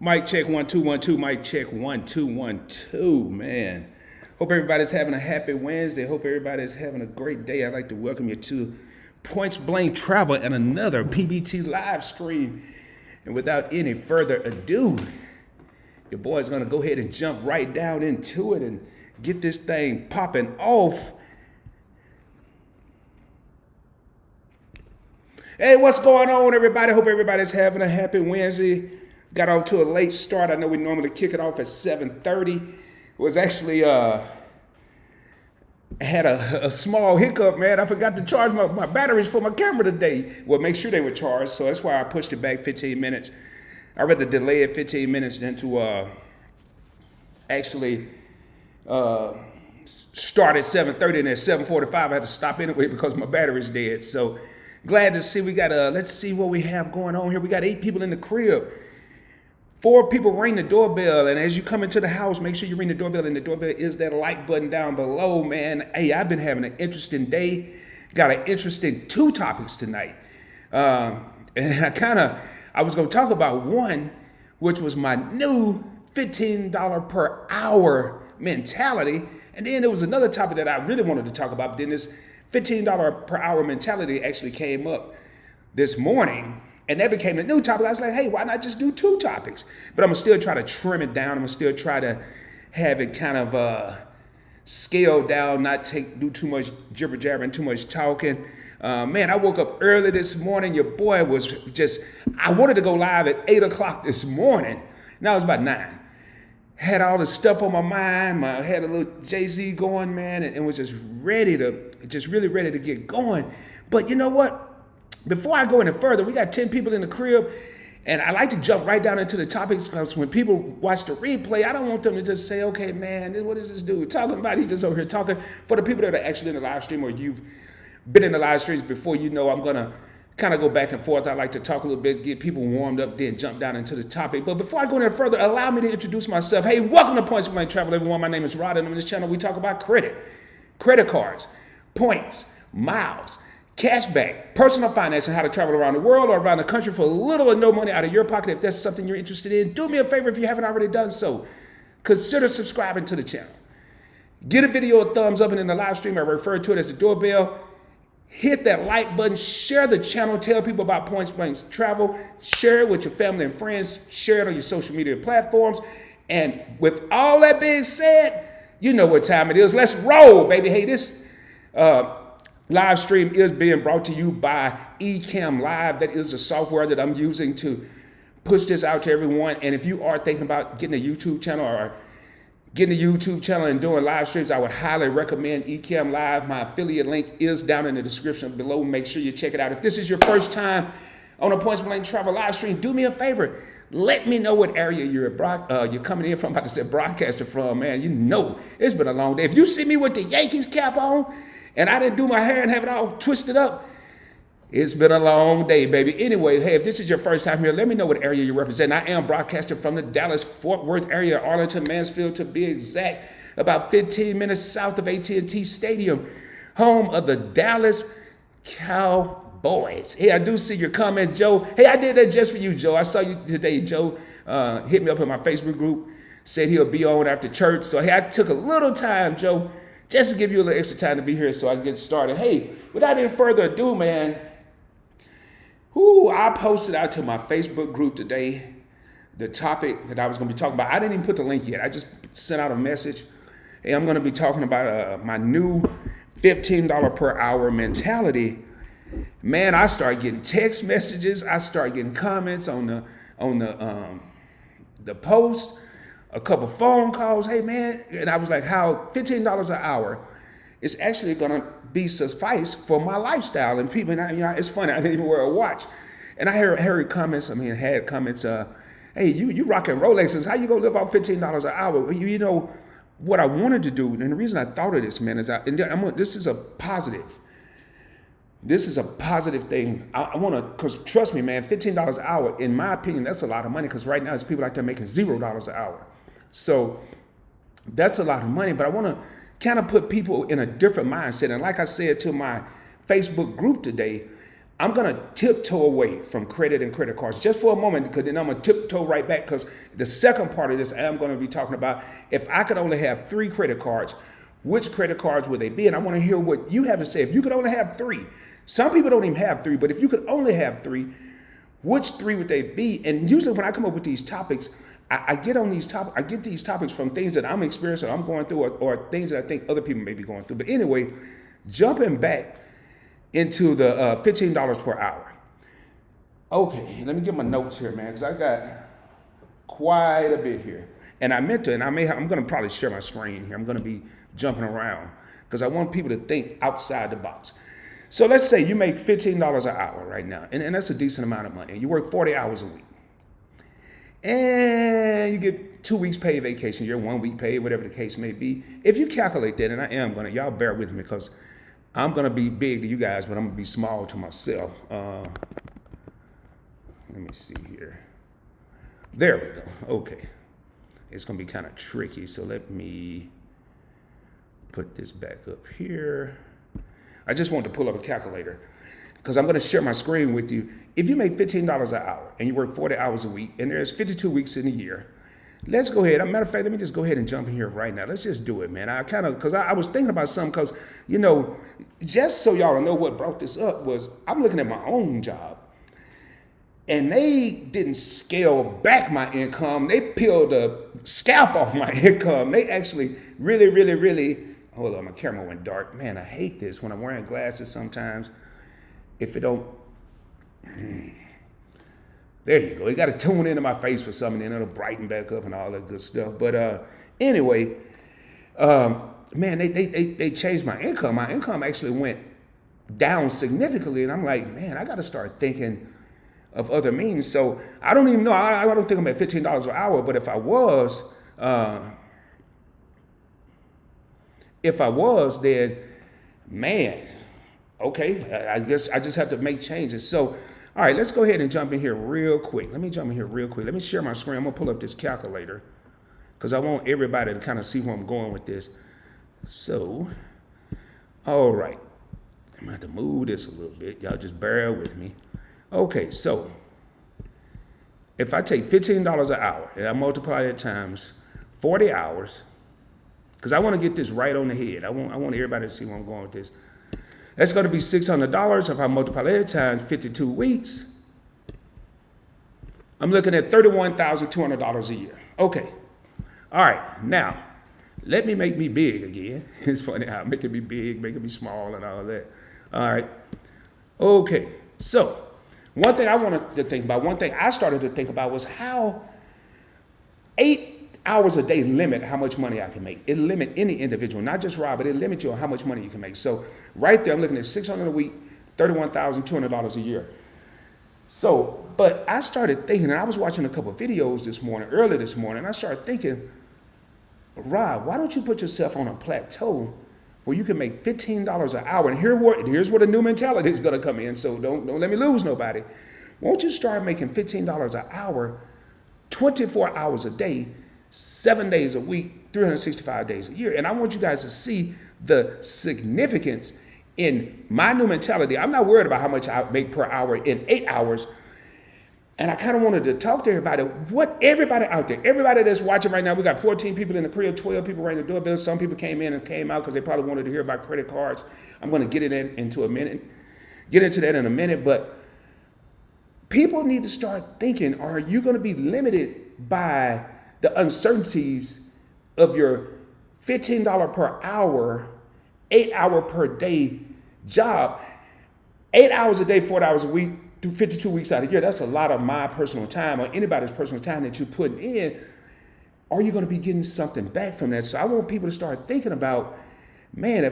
Mic check 1 2 1 2. Mic check 1 2 1 2. Man, hope everybody's having a happy Wednesday. Hope everybody's having a great day. I'd like to welcome you to Points Blank Travel and another PBT live stream. And without any further ado, your boy's gonna go ahead and jump right down into it and get this thing popping off. Hey, what's going on, everybody? Hope everybody's having a happy Wednesday. Got off to a late start. I know we normally kick it off at 7:30. It was actually had a small hiccup, man. I forgot to charge my batteries for my camera today. Well, make sure they were charged, so that's why I pushed it back 15 minutes. I'd rather delay it 15 minutes than to actually start at 7:30 and at 7:45 I had to stop anyway because my battery's dead. So glad to see we got let's see what we have going on here. We got 8 people in the crib. 4 people ring the doorbell, and as you come into the house, make sure you ring the doorbell, and the doorbell is that like button down below, man. Hey, I've been having an interesting day. Got an interesting 2 topics tonight. And I was going to talk about one, which was my new $15 per hour mentality. And then there was another topic that I really wanted to talk about, but then this $15 per hour mentality actually came up this morning. And that became a new topic. I was like, hey, why not just do 2 topics? But I'm going to still try to trim it down. I'm going to still try to have it kind of scaled down, not do too much jibber jabbering, too much talking. Man, I woke up early this morning. Your boy was I wanted to go live at 8 o'clock this morning. Now it's about 9. Had all the stuff on my mind. I had a little Jay-Z going, man, and was just really ready to get going. But you know what? Before I go any further, we got 10 people in the crib, and I like to jump right down into the topics because when people watch the replay, I don't want them to just say, okay, man, what is this dude talking about? He's just over here talking. For the people that are actually in the live stream or you've been in the live streams before, you know I'm going to kind of go back and forth. I like to talk a little bit, get people warmed up, then jump down into the topic. But before I go any further, allow me to introduce myself. Hey, welcome to Points Blank Travel, everyone. My name is Rod, and on this channel, we talk about credit cards, points, miles, cashback, personal finance, and how to travel around the world or around the country for little or no money out of your pocket. If that's something you're interested in, do me a favor if you haven't already done so. Consider subscribing to the channel. Get a video a thumbs up, and in the live stream, I refer to it as the doorbell. Hit that like button, share the channel, tell people about Points Blank Travel, share it with your family and friends, share it on your social media platforms. And with all that being said, you know what time it is. Let's roll, baby. Hey, this live stream is being brought to you by Ecamm Live. That is the software that I'm using to push this out to everyone. And if you are thinking about getting a YouTube channel and doing live streams, I would highly recommend Ecamm Live. My affiliate link is down in the description below. Make sure you check it out. If this is your first time on a Points Blank Travel live stream, do me a favor. Let me know what area you're coming in from. I'm about to say broadcaster from, man. You know it's been a long day. If you see me with the Yankees cap on, and I didn't do my hair and have it all twisted up, it's been a long day, baby. Anyway, hey, if this is your first time here, let me know what area you represent. I am broadcasting from the Dallas-Fort Worth area, Arlington, Mansfield to be exact, about 15 minutes south of AT&T Stadium, home of the Dallas Cowboys. Hey, I do see your comment, Joe. Hey, I did that just for you, Joe. I saw you today, Joe. Hit me up in my Facebook group, said he'll be on after church. So, hey, I took a little time, Joe, just to give you a little extra time to be here so I can get started. Hey, without any further ado, man, I posted out to my Facebook group today the topic that I was going to be talking about. I didn't even put the link yet. I just sent out a message. Hey, I'm going to be talking about my new $15 per hour mentality. Man, I started getting text messages. I started getting comments on the post. A couple phone calls, hey man, and I was like, how $15 an hour is actually gonna be suffice for my lifestyle. And people, it's funny, I didn't even wear a watch. And I had comments, hey, you rocking Rolexes, how you gonna live off $15 an hour? You know, what I wanted to do, and the reason I thought of this, man, is this is a positive. This is a positive thing. I want to, because trust me, man, $15 an hour, in my opinion, that's a lot of money, because right now there's people out there making $0 an hour. So that's a lot of money, but I want to kind of put people in a different mindset. And like I said to my Facebook group today, I'm going to tiptoe away from credit and credit cards just for a moment, because then I'm going to tiptoe right back, because the second part of this, I'm going to be talking about if I could only have 3 credit cards, which credit cards would they be? And I want to hear what you have to say. If you could only have 3, some people don't even have 3, but if you could only have 3, which 3 would they be? And usually when I come up with these topics, I get these topics from things that I'm experiencing, I'm going through, or things that I think other people may be going through. But anyway, jumping back into the $15 per hour. Okay, let me get my notes here, man, because I got quite a bit here. And I meant to, and I'm going to probably share my screen here. I'm going to be jumping around because I want people to think outside the box. So let's say you make $15 an hour right now, and that's a decent amount of money. And you work 40 hours a week. And you get 2 weeks paid vacation, you're 1 week paid, whatever the case may be. If you calculate that, and I am going to, y'all bear with me because I'm going to be big to you guys, but I'm going to be small to myself. Let me see here. There we go. Okay. It's going to be kind of tricky, so let me put this back up here. I just want to pull up a calculator because I'm going to share my screen with you. If you make $15 an hour and you work 40 hours a week and there's 52 weeks in a year, let's go ahead. As a matter of fact, let me just go ahead and jump in here right now. Let's just do it, man. Because I was thinking about something because, just so y'all know what brought this up was I'm looking at my own job. And they didn't scale back my income. They peeled the scalp off my income. They actually really, hold on, my camera went dark. Man, I hate this when I'm wearing glasses sometimes. If it don't, there you go. You got to tune into my face for something, and it'll brighten back up and all that good stuff. But anyway, man, they changed my income. My income actually went down significantly, and I'm like, man, I got to start thinking of other means. So I don't even know. I don't think I'm at $15 an hour, but if I was, then man, okay, I guess I just have to make changes. So, all right, let's go ahead and jump in here real quick. Let me share my screen. I'm gonna pull up this calculator because I want everybody to kind of see where I'm going with this. So, all right, I'm gonna have to move this a little bit. Y'all just bear with me. Okay, so if I take $15 an hour and I multiply it times 40 hours, because I want to get this right on the head. I want everybody to see where I'm going with this. That's going to be $600. If I multiply that times 52 weeks, I'm looking at $31,200 a year. Okay. All right. Now, let me make me big again. It's funny how I'm making me big, making me small and all that. All right. Okay. So, one thing I wanted to think about, one thing I started to think about was how 8 hours a day limit how much money I can make. It limit any individual, not just Rob, but it limits you on how much money you can make. So right there, I'm looking at $600 a week, $31,200 a year. So, but I started thinking, and I was watching a couple of videos early this morning, and I started thinking, Rob, why don't you put yourself on a plateau where you can make $15 an hour? And here's where the new mentality is going to come in. So don't let me lose nobody. Won't you start making $15 an hour, 24 hours a day, 7 days a week, 365 days a year? And I want you guys to see the significance in my new mentality. I'm not worried about how much I make per hour in 8 hours. And I kind of wanted to talk to everybody, everybody out there, everybody that's watching right now. We got 14 people in the crib, 12 people rang the doorbell. Some people came in and came out because they probably wanted to hear about credit cards. I'm going to get into that in a minute. But people need to start thinking, are you going to be limited by the uncertainties of your $15 per hour, 8 hour per day job, 8 hours a day, 4 hours a week, through 52 weeks out of the year? That's a lot of my personal time or anybody's personal time that you're putting in. Are you going to be getting something back from that? So I want people to start thinking about, man,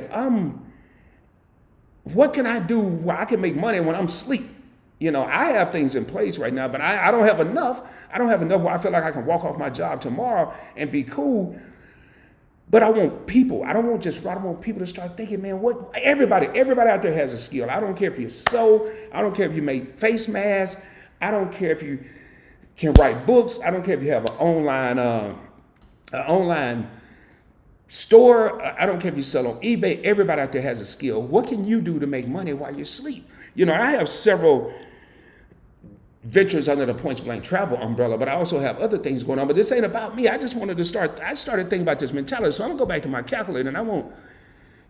what can I do where I can make money when I'm asleep? I have things in place right now, but I don't have enough. I don't have enough where I feel like I can walk off my job tomorrow and be cool. But I want people. I want people to start thinking, man, everybody out there has a skill. I don't care if you sew. I don't care if you make face masks. I don't care if you can write books. I don't care if you have an online store. I don't care if you sell on eBay. Everybody out there has a skill. What can you do to make money while you sleep? I have several ventures under the Points Blank Travel umbrella, but I also have other things going on. But this ain't about me. I started thinking about this mentality. So I'm going to go back to my calculator, and I want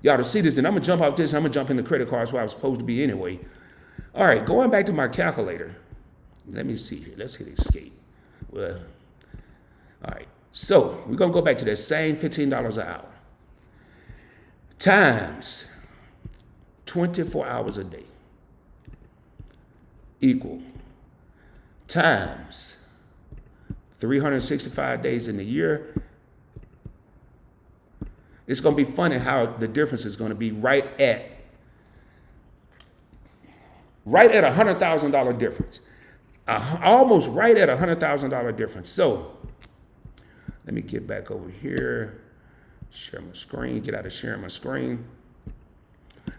y'all to see this. Then I'm going to jump off this, and I'm going to jump into credit cards where I was supposed to be anyway. All right, going back to my calculator. Let me see here. Let's hit escape. Well, all right. So we're going to go back to that same $15 an hour times 24 hours a day equal times 365 days in the year. It's going to be funny how the difference is going to be right at $100,000 difference. Almost right at $100,000 difference. So let me get back over here, share my screen, get out of sharing my screen.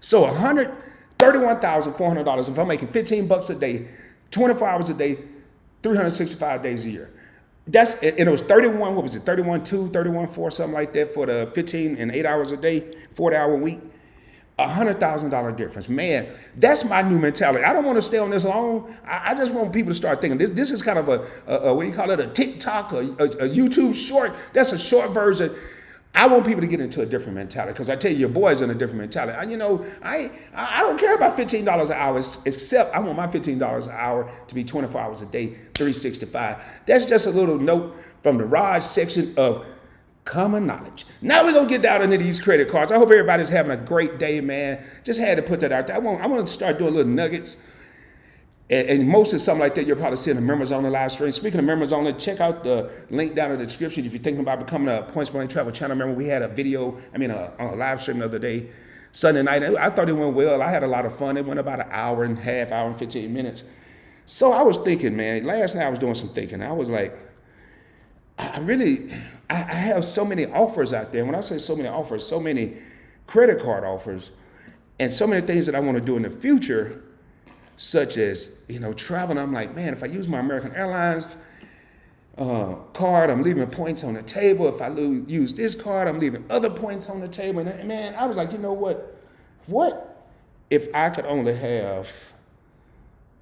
So $131,400 if I'm making $15 a day, 24 hours a day, 365 days a year. And it was 31, what was it, 31.2, 31.4, something like that for the 15 and 8 hours a day, 40-hour week. $100,000 difference. Man, that's my new mentality. I don't want to stay on this long. I just want people to start thinking. This is kind of a what do you call it, a TikTok, a YouTube short. That's a short version. I want people to get into a different mentality because I tell you, your boy's in a different mentality. I don't care about $15 an hour, except I want my $15 an hour to be 24 hours a day, 365. That's just a little note from the Raj section of common knowledge. Now we're going to get down into these credit cards. I hope everybody's having a great day, man. Just had to put that out there. I want to start doing little nuggets. And most of something like that, you'll probably see in the members only live stream. Speaking of members only, check out the link down in the description. If you're thinking about becoming a Points Blank Travel channel member, we had a live stream the other day, Sunday night. I thought it went well. I had a lot of fun. It went about an hour and a half, hour and 15 minutes. So I was thinking, man, last night I was doing some thinking. I was like, I have so many offers out there. When I say so many offers, so many credit card offers, and so many things that I want to do in the future, such as, traveling. I'm like, man, if I use my American Airlines card, I'm leaving points on the table. If I use this card, I'm leaving other points on the table. And man, I was like, you know what? What if I could only have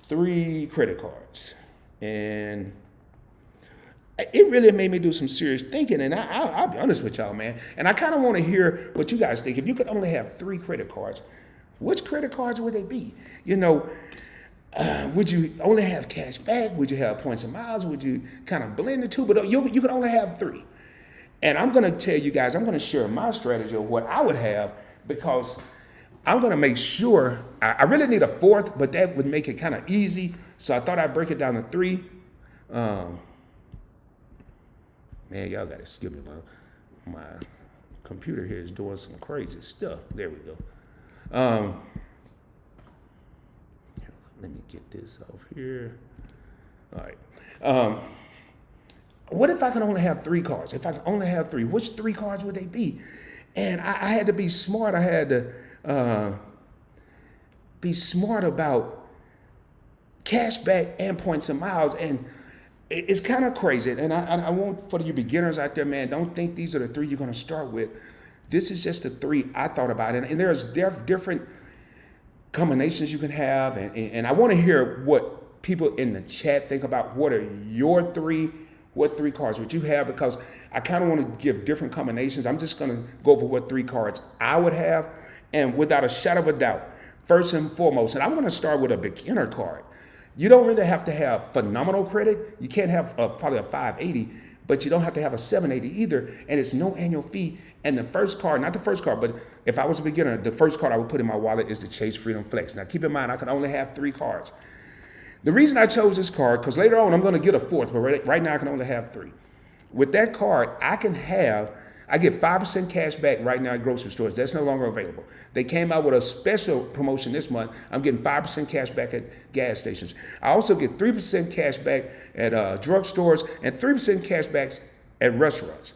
3 credit cards? And it really made me do some serious thinking. And I'll be honest with y'all, man. And I kind of want to hear what you guys think. If you could only have 3 credit cards, which credit cards would they be? Would you only have cash back? Would you have points and miles? Would you kind of blend the two? But you could only have 3. And I'm going to tell you guys, I'm going to share my strategy of what I would have, because I'm going to make sure, I really need a 4th, but that would make it kind of easy. So I thought I'd break it down to 3. Man, y'all got to excuse me. My computer here is doing some crazy stuff. There we go. Let me get this off here. All right. What if I can only have 3 cards? If I can only have 3, which 3 cards would they be? And I had to be smart. I had to be smart about cash back and points and miles. And it's kind of crazy. And I want, for you beginners out there, man, don't think these are the 3 you're going to start with. This is just the 3 I thought about. And there's different combinations you can have. And I want to hear what people in the chat think about. What are your 3? What 3 cards would you have? Because I kind of want to give different combinations. I'm just going to go over what 3 cards I would have. And without a shadow of a doubt, first and foremost, and I'm going to start with a beginner card. You don't really have to have phenomenal credit. You can't have probably a 580, but you don't have to have a 780 either. And it's no annual fee. And the first card, not the first card, but if I was a beginner, the first card I would put in my wallet is the Chase Freedom Flex. Now keep in mind, I can only have 3 cards. The reason I chose this card, because later on I'm going to get a 4th, but right now I can only have 3. With that card, I get 5% cash back right now at grocery stores. That's no longer available. They came out with a special promotion this month. I'm getting 5% cash back at gas stations. I also get 3% cash back at drugstores and 3% cash back at restaurants.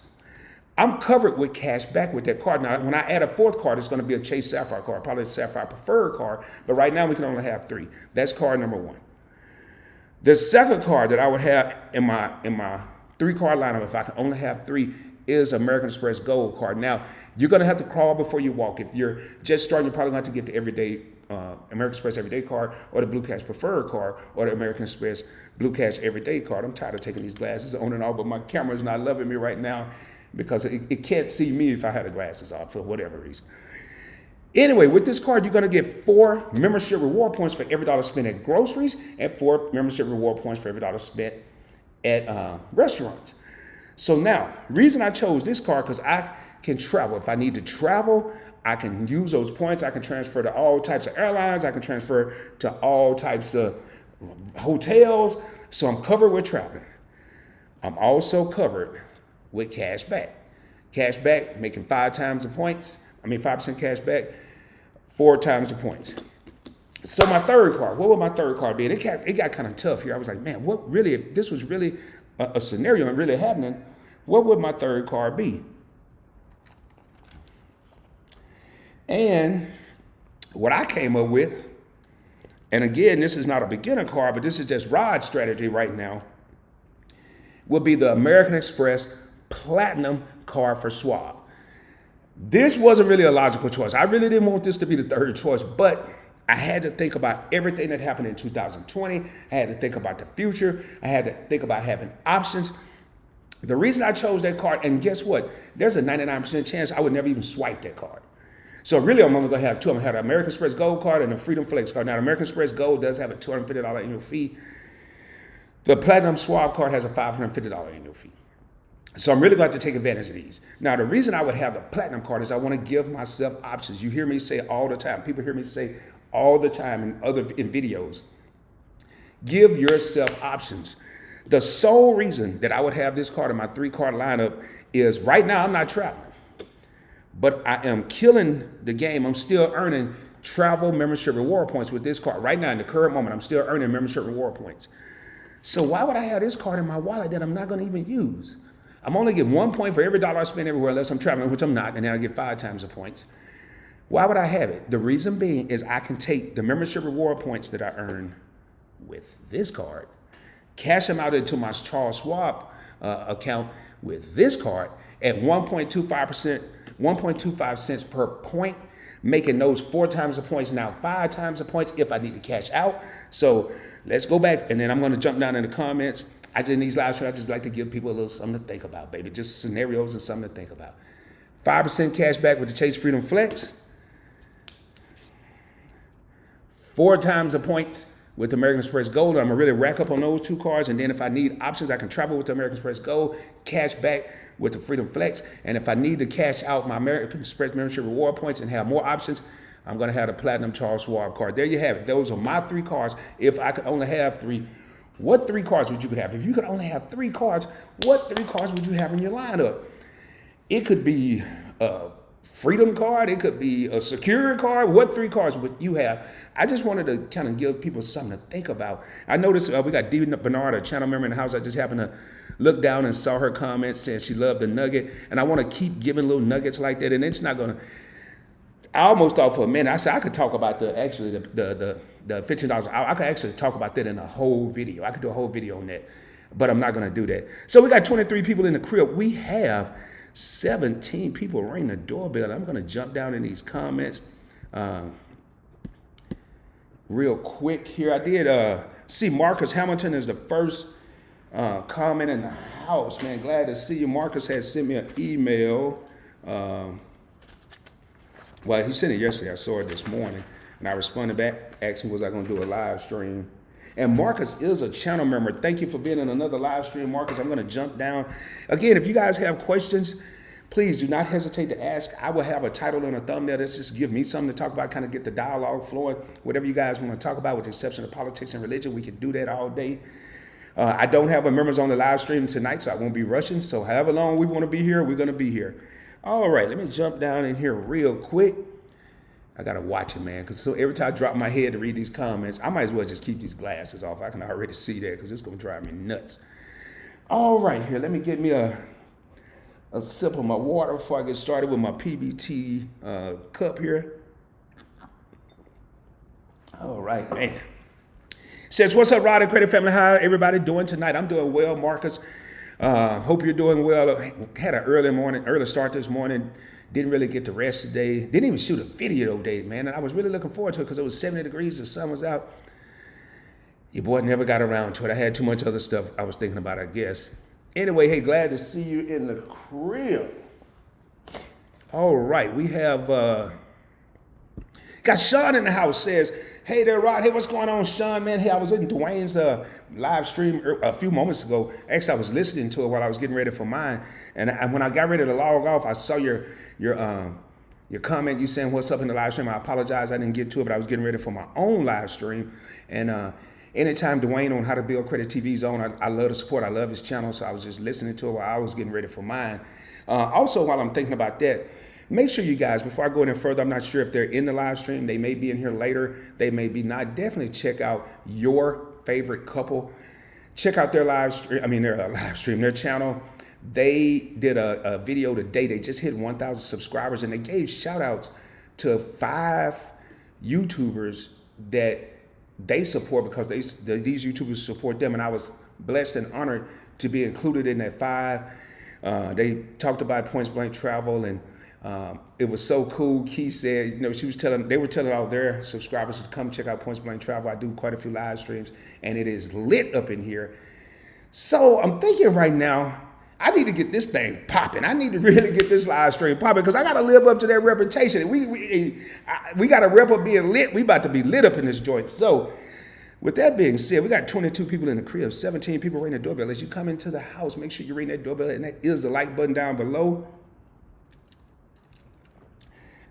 I'm covered with cash back with that card. Now, when I add a 4th card, it's going to be a Chase Sapphire card, probably a Sapphire Preferred card. But right now, we can only have 3. That's card number 1. The second card that I would have in my 3-card lineup, if I can only have 3, is American Express Gold card. Now, you're going to have to crawl before you walk. If you're just starting, you're probably going to have to get the everyday American Express Everyday card or the Blue Cash Preferred card or the American Express Blue Cash Everyday card. I'm tired of taking these glasses on and off, but my camera is not loving me right now because it can't see me if I had the glasses off for whatever reason. Anyway, with this card, you're going to get 4 membership reward points for every dollar spent at groceries and 4 membership reward points for every dollar spent at restaurants. So now, reason I chose this card because I can travel. If I need to travel, I can use those points. I can transfer to all types of airlines. I can transfer to all types of hotels. So I'm covered with traveling. I'm also covered with cash back. Cash back, making 5 times the points. 5% cash back, 4 times the points. So my third card, what would my third card be? And it got kind of tough here. I was like, man, what really, if this was really a scenario and really happening, what would my third card be? And what I came up with, and again, this is not a beginner card, but this is just Rod's strategy right now, will be the American Express Platinum card for swap. This wasn't really a logical choice. I really didn't want this to be the third choice, but I had to think about everything that happened in 2020. I had to think about the future. I had to think about having options. The reason I chose that card, and guess what? There's a 99% chance I would never even swipe that card. So really, I'm only going to have 2. I'm going to have the American Express Gold card and the Freedom Flex card. Now, the American Express Gold does have a $250 annual fee. The Platinum Swap card has a $550 annual fee. So I'm really going to have to take advantage of these. Now, the reason I would have the Platinum card is I want to give myself options. You hear me say all the time. People hear me say all the time in videos. Give yourself options. The sole reason that I would have this card in my 3-card lineup is right now I'm not traveling. But I am killing the game. I'm still earning travel membership reward points with this card. Right now, in the current moment, I'm still earning membership reward points. So why would I have this card in my wallet that I'm not going to even use? I'm only getting 1 point for every dollar I spend everywhere unless I'm traveling, which I'm not, and then I get 5 times the points. Why would I have it? The reason being is I can take the membership reward points that I earn with this card, cash them out into my Charles Schwab account with this card at 1.25 cents per point, making those 4 times the points, now 5 times the points if I need to cash out. So let's go back, and then I'm going to jump down in the comments. In these live streams, I just like to give people a little something to think about, baby. Just scenarios and something to think about. 5% cash back with the Chase Freedom Flex. 4 times the points with American Express Gold. I'm going to really rack up on those 2 cards. And then if I need options, I can travel with the American Express Gold, cash back with the Freedom Flex. And if I need to cash out my American Express membership reward points and have more options, I'm going to have the Platinum Charles Schwab card. There you have it. Those are my 3 cards. If I could only have 3, what 3 cards would you have? If you could only have 3 cards, what 3 cards would you have in your lineup? It could be a Freedom card. It could be a Secure card. What 3 cards would you have? I just wanted to kind of give people something to think about. I noticed we got Dee Bernard, a channel member in the house. I just happened to look down and saw her comment saying she loved the nugget. And I want to keep giving little nuggets like that. And it's not going to, I almost thought for a minute, I said I could talk about the $15. I could actually talk about that in a whole video. I could do a whole video on that, but I'm not going to do that. So we got 23 people in the crib. We have 17 people ringing the doorbell. I'm going to jump down in these comments real quick here. I did see Marcus Hamilton is the first comment in the house. Man, glad to see you. Marcus had sent me an email. Well, he sent it yesterday. I saw it this morning. And I responded back, asking was I going to do a live stream. And Marcus is a channel member. Thank you for being in another live stream, Marcus. I'm going to jump down. Again, if you guys have questions, please do not hesitate to ask. I will have a title and a thumbnail. That's just give me something to talk about, kind of get the dialogue flowing. Whatever you guys want to talk about, with the exception of politics and religion, we can do that all day. I don't have a members on the live stream tonight, so I won't be rushing. So however long we want to be here, we're going to be here. All right, let me jump down in here real quick. I got to watch it, man, because so every time I drop my head to read these comments, I might as well just keep these glasses off. I can already see that because it's going to drive me nuts. All right, here, let me get me a sip of my water before I get started with my PBT cup here. All right, man. Says, what's up, Rod and Credit Family? How everybody doing tonight? I'm doing well, Marcus. Hope you're doing well. Had an early start this morning. Didn't really get to rest today. Didn't even shoot a video today, man. And I was really looking forward to it because it was 70 degrees. The sun was out. Your boy never got around to it. I had too much other stuff I was thinking about, I guess. Anyway, hey, glad to see you in the crib. All right, we have got Shawn in the house. Says, hey there, Rod. Hey, what's going on, Shawn, man? Hey, I was in Dwayne's live stream a few moments ago. Actually, I was listening to it while I was getting ready for mine. And when I got ready to log off, I saw your comment. You saying what's up in the live stream. I apologize, I didn't get to it, but I was getting ready for my own live stream. And anytime Dwayne on How to Build Credit TV's on, I love the support. I love his channel, so I was just listening to it while I was getting ready for mine. Also, while I'm thinking about that, make sure you guys, before I go any further, I'm not sure if they're in the live stream. They may be in here later. They may be not. Definitely check out your favorite couple. Check out their their channel. They did a video today. They just hit 1,000 subscribers, and they gave shout outs to 5 YouTubers that they support because these YouTubers support them. And I was blessed and honored to be included in that 5. They talked about pointsblanktravel, and it was so cool. Key said, they were telling all their subscribers to come check out pointsblanktravel. I do quite a few live streams, and it is lit up in here. So I'm thinking right now, I need to get this thing popping. I need to really get this live stream popping because I got to live up to that reputation. We got to rep up being lit. We about to be lit up in this joint. So with that being said, we got 22 people in the crib, 17 people ringing the doorbell. As you come into the house, make sure you ring that doorbell, and that is the like button down below.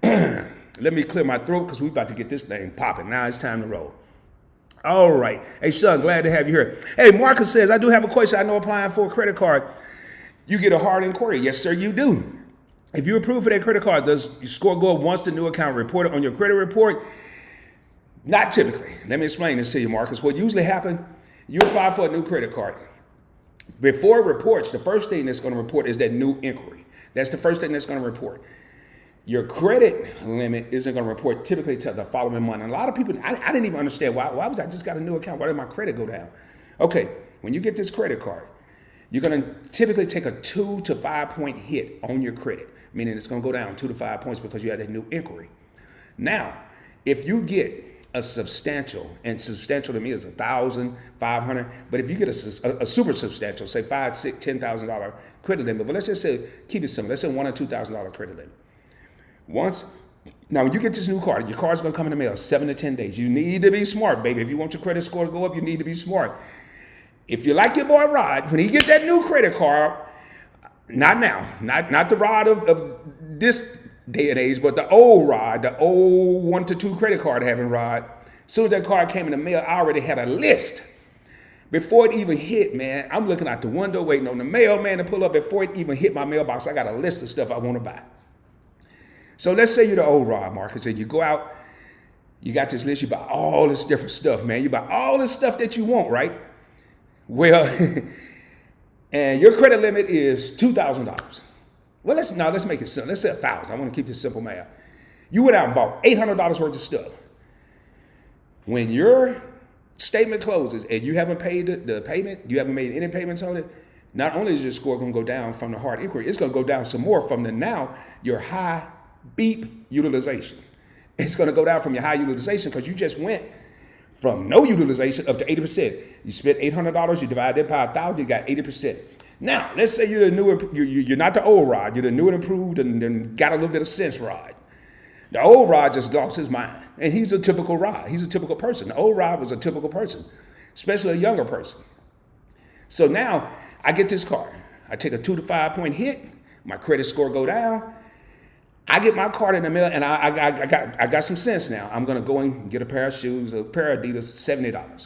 Let me clear my throat because we about to get this thing popping. Now it's time to roll. All right. Hey, Shawn, glad to have you here. Hey, Marcus says, I do have a question. I know applying for a credit card, you get a hard inquiry. Yes, sir, you do. If you approve for that credit card, does your score go up once the new account reported on your credit report? Not typically. Let me explain this to you, Marcus. What usually happens, you apply for a new credit card. Before it reports, the first thing that's going to report is that new inquiry. That's the first thing that's going to report. Your credit limit isn't going to report typically till the following month. And a lot of people, I didn't even understand why was I just got a new account? Why did my credit go down? Okay, when you get this credit card, you're going to typically take a 2 to 5 point hit on your credit, meaning it's going to go down 2 to 5 points because you had that new inquiry. Now, if you get a substantial, and substantial to me is $1,500, but if you get a super substantial, say $5,000, $6,000, $10,000 credit limit, but let's just say, keep it simple, let's say $1,000 or $2,000 credit limit. Now when you get this new card, your card's going to come in the mail 7 to 10 days. You need to be smart, baby. If you want your credit score to go up, you need to be smart. If you like your boy Rod, when he get that new credit card, not now, not the Rod of this day and age, but the old Rod, the old 1 to 2 credit card having Rod. As soon as that card came in the mail, I already had a list. Before it even hit, man, I'm looking out the window waiting on the mailman to pull up. Before it even hit my mailbox, I got a list of stuff I want to buy. So let's say you're the old Rod, Marcus, and you go out, you got this list, you buy all this different stuff, man. You buy all this stuff that you want, right? Well, and your credit limit is $2,000. Well, let's make it simple. Let's say $1,000. I want to keep this simple, man. You went out and bought $800 worth of stuff. When your statement closes and you haven't paid the payment, you haven't made any payments on it, not only is your score going to go down from the hard inquiry, it's going to go down some more from your high beep utilization. It's going to go down from your high utilization because you just went from no utilization up to 80%. You spent $800, you divide that by 1,000, you got 80%. Now, let's say you're you're not the old Rod, you're the new and improved and got a little bit of sense Rod. The old Rod just lost his mind, and he's a typical Rod. He's a typical person. The old Rod was a typical person, especially a younger person. So now I get this card. I take a 2 to 5 point hit, my credit score go down. I get my card in the mail, and I got some sense now. I'm gonna go and get a pair of shoes, a pair of Adidas, $70.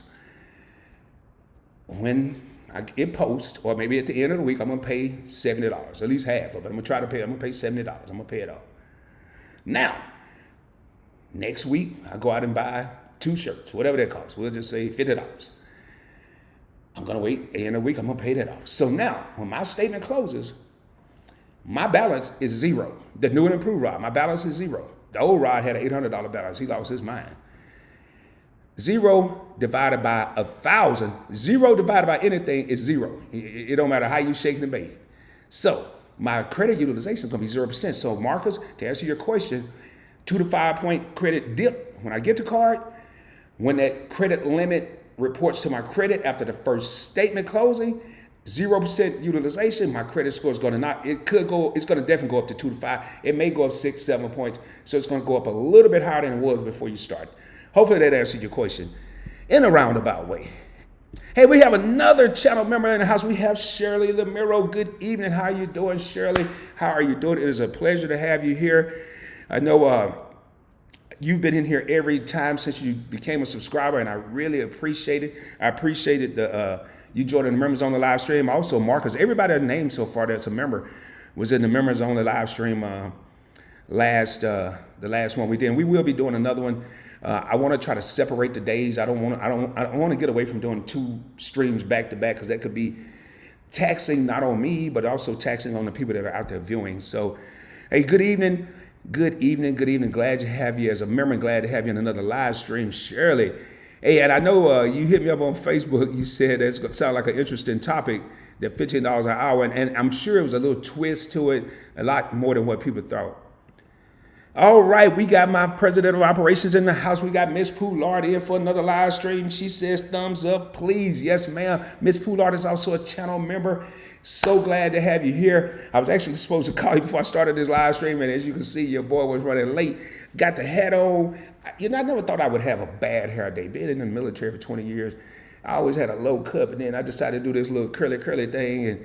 When I get post, or maybe at the end of the week, I'm gonna pay $70, at least half of it. I'm gonna try to pay. I'm gonna pay $70. I'm gonna pay it all. Now, next week I go out and buy 2 shirts, whatever that costs. We'll just say $50. I'm gonna wait. At the end of the week, I'm gonna pay that off. So now, when my statement closes, my balance is 0. The new and improved Rod, my balance is 0. The old Rod had an $800 balance. He lost his mind. 0 divided by 1,000, 0 divided by anything is 0. It don't matter how you shake and bake. So my credit utilization is going to be 0%. So Marcus, to answer your question, 2 to 5 point credit dip. When I get the card, when that credit limit reports to my credit after the first statement closing, 0% utilization, my credit score is going to not, it's going to definitely go up to 2 to 5. It may go up 6, 7 points. So it's going to go up a little bit higher than it was before you start. Hopefully that answered your question in a roundabout way. Hey, we have another channel member in the house. We have Shirley Lameiro. Good evening. How are you doing, Shirley? How are you doing? It is a pleasure to have you here. I know you've been in here every time since you became a subscriber, and I really appreciate it. I appreciated you joining the members on the live stream. Also, Marcus, everybody I've named so far that's a member was in the members on the live stream the last one we did. And we will be doing another one. I want to try to separate the days. I don't want to get away from doing 2 streams back to back, because that could be taxing not on me, but also taxing on the people that are out there viewing. So, hey, good evening. Good evening. Good evening. Glad to have you as a member, and glad to have you in another live stream, Shirley. Hey, and I know you hit me up on Facebook. You said it's going to sound like an interesting topic, that $15 an hour, and I'm sure it was a little twist to it, a lot more than what people thought. All right, we got my president of operations in the house. We got Miss Poulard in for another live stream. She says thumbs up, please. Yes, ma'am. Miss Poulard is also a channel member. So glad to have you here. I was actually supposed to call you before I started this live stream, and as you can see, your boy was running late. Got the hat on. You know, I never thought I would have a bad hair day. Being in the military for 20 years, I always had a low cut, and then I decided to do this little curly thing, and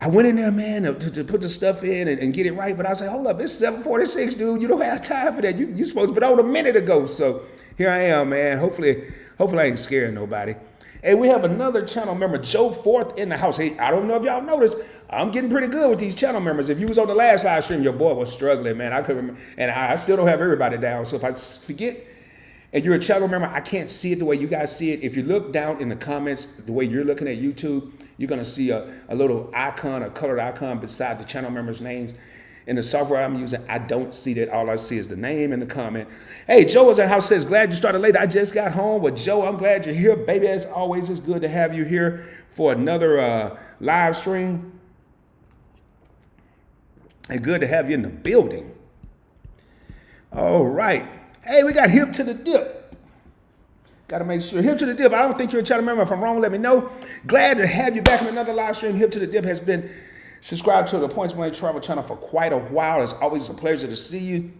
I went in there, man, to put the stuff in and get it right. But I was like, hold up, it's 7:46, dude. You don't have time for that. You supposed to put on a minute ago. So here I am, man. Hopefully I ain't scaring nobody. Hey, we have another channel member, Joe Forth, in the house. Hey, I don't know if y'all noticed, I'm getting pretty good with these channel members. If you was on the last live stream, your boy was struggling, man. I couldn't remember, and I still don't have everybody down. So if I forget and you're a channel member, I can't see it the way you guys see it. If you look down in the comments, the way you're looking at YouTube, you're going to see a little icon, a colored icon beside the channel members' names. In the software I'm using, I don't see that. All I see is the name and the comment. Hey, Joe is in the house, says, glad you started late. I just got home. Well, Joe, I'm glad you're here. Baby, as always, it's good to have you here for another live stream. And good to have you in the building. All right. Hey, we got hip to the dip. Got to make sure. Hip to the Dip. I don't think you're a channel member. If I'm wrong, let me know. Glad to have you back in another live stream. Hip to the Dip has been subscribed to the pointsblanktravel channel for quite a while. It's always a pleasure to see you.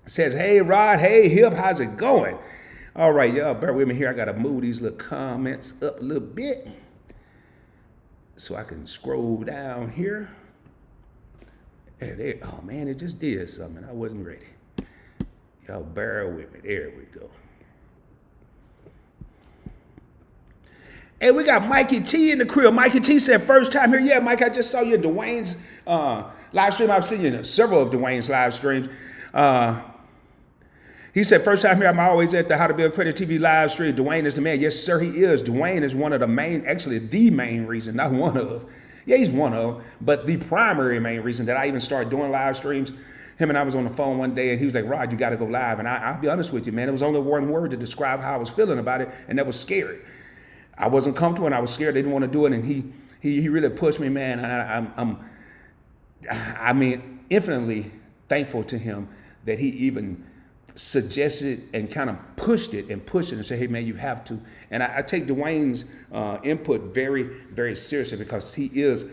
It says, hey, Rod. Hey, Hip. How's it going? All right, y'all. Bear with me here. I got to move these little comments up a little bit so I can scroll down here. There. Oh, man, it just did something. I wasn't ready. Y'all bear with me. There we go. Hey, we got Mikey T in the crib. Mikey T said, first time here. Yeah, Mike, I just saw you in Dwayne's live stream. I've seen you in several of Dwayne's live streams. He said, first time here. I'm always at the How to Build Credit TV live stream. Dwayne is the man. Yes, sir, he is. Dwayne is one of the main, actually the main reason, not one of. Yeah, he's one of, but the primary main reason that I even started doing live streams. Him and I was on the phone one day, and he was like, Rod, you got to go live. And I'll be honest with you, man, it was only one word to describe how I was feeling about it, and that was scary. I wasn't comfortable, and I was scared. They didn't want to do it, and he really pushed me, man. And I'm infinitely thankful to him that he even suggested and kind of pushed it and said, hey, man, you have to. And I take Dwayne's input very, very seriously, because he is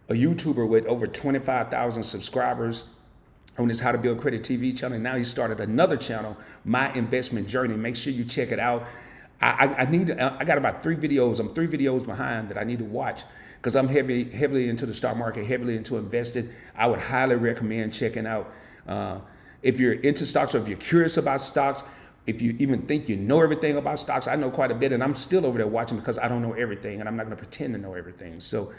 a YouTuber with over 25,000 subscribers on his How to Build Credit TV channel. And now he started another channel, My Investment Journey. Make sure you check it out. I got about 3 videos. I'm 3 videos behind that I need to watch, because I'm heavily into the stock market, heavily into investing. I would highly recommend checking out. If you're into stocks, or if you're curious about stocks, if you even think you know everything about stocks, I know quite a bit, and I'm still over there watching, because I don't know everything, and I'm not going to pretend to know everything. So,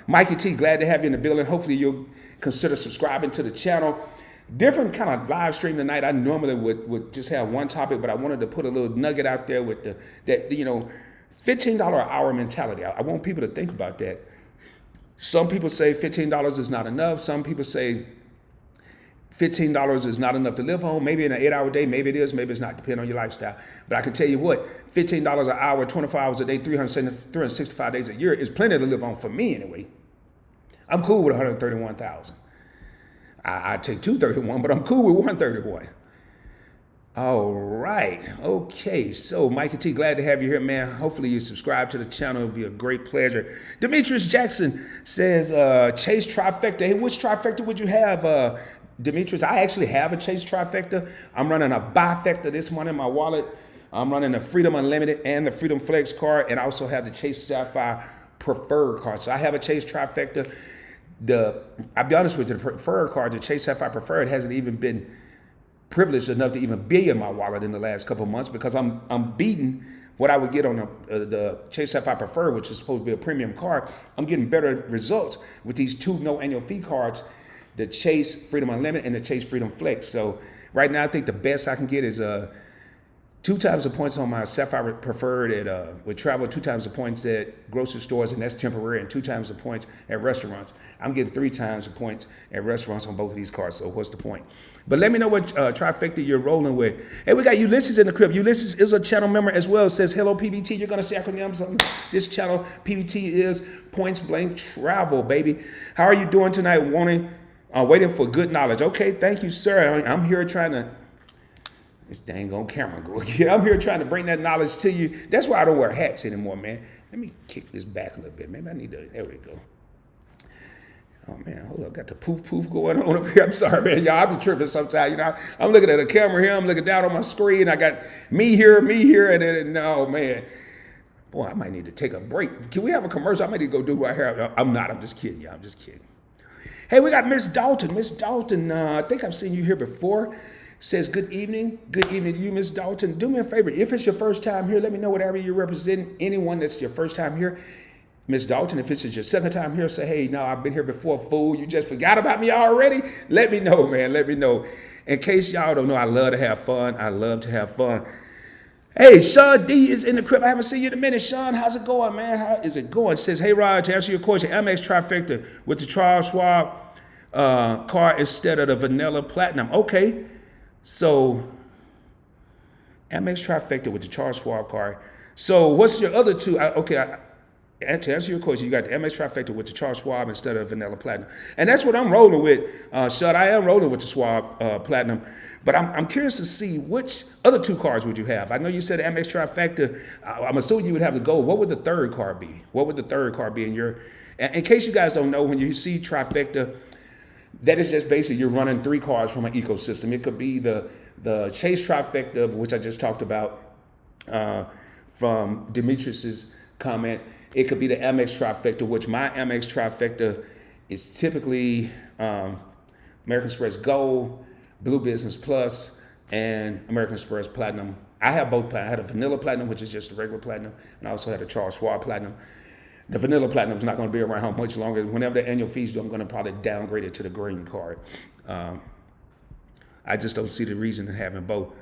Mikey T, glad to have you in the building. Hopefully you'll consider subscribing to the channel. Different kind of live stream tonight. I normally would just have one topic, but I wanted to put a little nugget out there with that $15 an hour mentality. I want people to think about that. Some people say $15 is not enough. Some people say $15 is not enough to live on. Maybe in an 8-hour day, maybe it is, maybe it's not, depending on your lifestyle. But I can tell you what, $15 an hour, 24 hours a day, 365 days a year is plenty to live on for me anyway. I'm cool with 131,000. I take 231, but I'm cool with 131. All right. Okay. So, Mikey T, glad to have you here, man. Hopefully you subscribe to the channel. It'll be a great pleasure. Demetrius Jackson says, Chase Trifecta. Hey, which trifecta would you have, Demetrius? I actually have a Chase Trifecta. I'm running a bifecta this month in my wallet. I'm running the Freedom Unlimited and the Freedom Flex card, and I also have the Chase Sapphire Preferred card. So I have a Chase Trifecta. I'll be honest with you, the Preferred card, the Chase Sapphire Preferred, hasn't even been privileged enough to even be in my wallet in the last couple of months because I'm beating what I would get on the Chase Sapphire Preferred, which is supposed to be a premium card. I'm getting better results with these two no annual fee cards, the Chase Freedom Unlimited and the Chase Freedom Flex. So right now, I think the best I can get is 2 times the points on my Sapphire Preferred with travel, 2 times the points at grocery stores, and that's temporary, and 2 times the points at restaurants. I'm getting 3 times the points at restaurants on both of these cards, so what's the point? But let me know what trifecta you're rolling with. Hey, we got Ulysses in the crib. Ulysses is a channel member as well. It says, hello, PBT. You're going to see acronyms on this channel. PBT is Points Blank Travel, baby. How are you doing tonight? Waiting for good knowledge. Okay, thank you, sir. I'm here trying to... This dang on camera go again. I'm here trying to bring that knowledge to you. That's why I don't wear hats anymore, man. Let me kick this back a little bit. Maybe I need to, there we go. Oh man, hold up, got the poof going on over here. I'm sorry, man. Y'all, I be tripping sometimes. You know, I'm looking at a camera here, I'm looking down on my screen. I got me here, and then, no, man. Boy, I might need to take a break. Can we have a commercial? I might need to go do right here. I'm just kidding, y'all. I'm just kidding. Hey, we got Miss Dalton. Miss Dalton, I think I've seen you here before. Says, good evening. Good evening to you, Miss Dalton. Do me a favor. If it's your first time here, let me know what area you're representing. Anyone that's your first time here. Miss Dalton, if it's your second time here, say, hey, no, I've been here before, fool. You just forgot about me already? Let me know, man. Let me know. In case y'all don't know, I love to have fun. I love to have fun. Hey, Shawn D is in the crib. I haven't seen you in a minute. Shawn, how's it going, man? How is it going? Says, hey, Rod, to answer your question, Amex Trifecta with the Charles Schwab card instead of the Vanilla Platinum. Okay. So, Amex Trifecta with the Charles Schwab card. So, what's your other two? To answer your question, you got the Amex Trifecta with the Charles Schwab instead of Vanilla Platinum. And that's what I'm rolling with, Shud. I am rolling with the Schwab Platinum. But I'm curious to see which other 2 cards would you have? I know you said Amex Trifecta. I'm assuming you would have the gold. What would the third card be? What would the third card be in your... In case you guys don't know, when you see Trifecta, that is just basically you're running 3 cards from an ecosystem. It could be the Chase Trifecta, which I just talked about from Demetrius's comment. It could be the Amex Trifecta, which my Amex Trifecta is typically American Express Gold, Blue Business Plus, and American Express Platinum. I have both platinum. I had a Vanilla Platinum, which is just a regular Platinum, and I also had a Charles Schwab Platinum. The Vanilla Platinum is not going to be around much longer. Whenever the annual fees do, I'm going to probably downgrade it to the green card. I just don't see the reason in having both.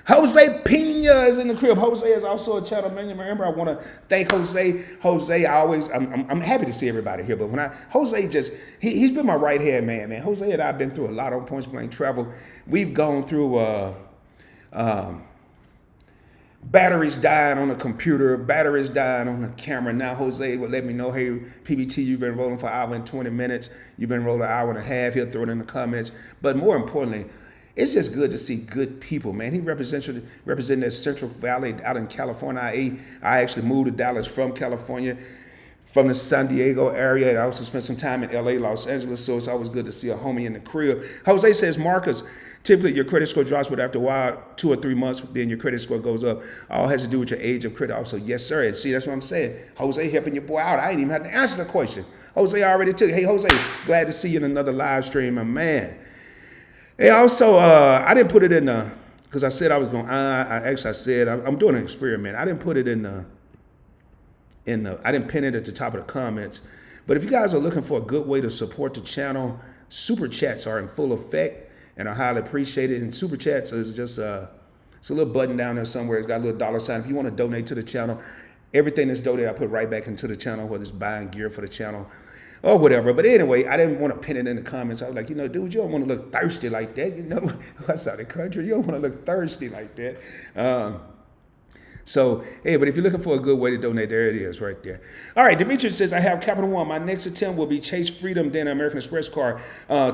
Jose Pena is in the crib. Jose is also a channel member. I want to thank Jose. Jose, I'm happy to see everybody here. But Jose he's been my right hand man. Jose and I've been through a lot on Points Blank Travel. We've gone through batteries dying on the computer, batteries dying on the camera. Now Jose will let me know, hey, PBT, you've been rolling for an hour and 20 minutes. You've been rolling an hour and a half. He'll throw it in the comments. But more importantly, it's just good to see good people, man. He representing that Central Valley out in California. I actually moved to Dallas from California, from the San Diego area. And I also spent some time in LA, Los Angeles. So it's always good to see a homie in the crib. Jose says, Marcus, typically your credit score drops, but after a while, 2 or 3 months, then your credit score goes up. All has to do with your age of credit also. Yes, sir. And see, that's what I'm saying. Jose helping your boy out. I ain't even had to answer the question. Jose already took it. Hey, Jose, glad to see you in another live stream, my man. Hey, also, I didn't put it in the, because I said I was going, I said, I'm doing an experiment. I didn't put it in the, I didn't pin it at the top of the comments. But if you guys are looking for a good way to support the channel, super chats are in full effect and are highly appreciated. And super chats is just, it's a little button down there somewhere. It's got a little dollar sign. If you want to donate to the channel, everything that's donated, I put right back into the channel, whether it's buying gear for the channel or whatever. But anyway, I didn't want to pin it in the comments. I was like, you know, dude, you don't want to look thirsty like that. You know, that's out of the country. You don't want to look thirsty like that. So, hey, but if you're looking for a good way to donate, there it is right there. All right, Demetrius says, I have Capital One. My next attempt will be Chase Freedom, then American Express card.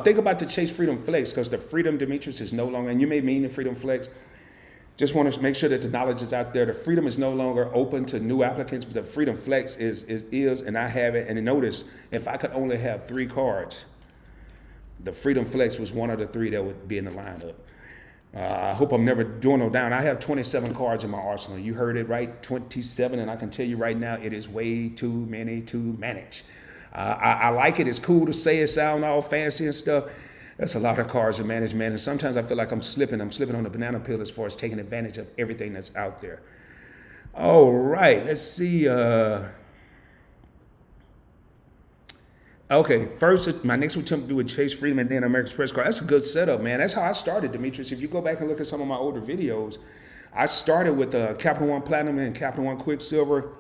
Think about the Chase Freedom Flex, because the Freedom, Demetrius, is no longer, and you may mean the Freedom Flex. Just want to make sure that the knowledge is out there. The Freedom is no longer open to new applicants, but the Freedom Flex is, and I have it. And notice, if I could only have 3 cards, the Freedom Flex was one of the 3 that would be in the lineup. I hope I'm never doing no down. I have 27 cards in my arsenal. You heard it right, 27. And I can tell you right now, it is way too many to manage. I like it. It's cool to say it, sound all fancy and stuff. That's a lot of cards to manage, man. And sometimes I feel like I'm slipping on the banana peel as far as taking advantage of everything that's out there. All right, let's see. Okay, first, my next attempt to do a Chase Freedom and then American Express card. That's a good setup, man. That's how I started, Demetrius. If you go back and look at some of my older videos, I started with Capital One Platinum and Capital One Quicksilver.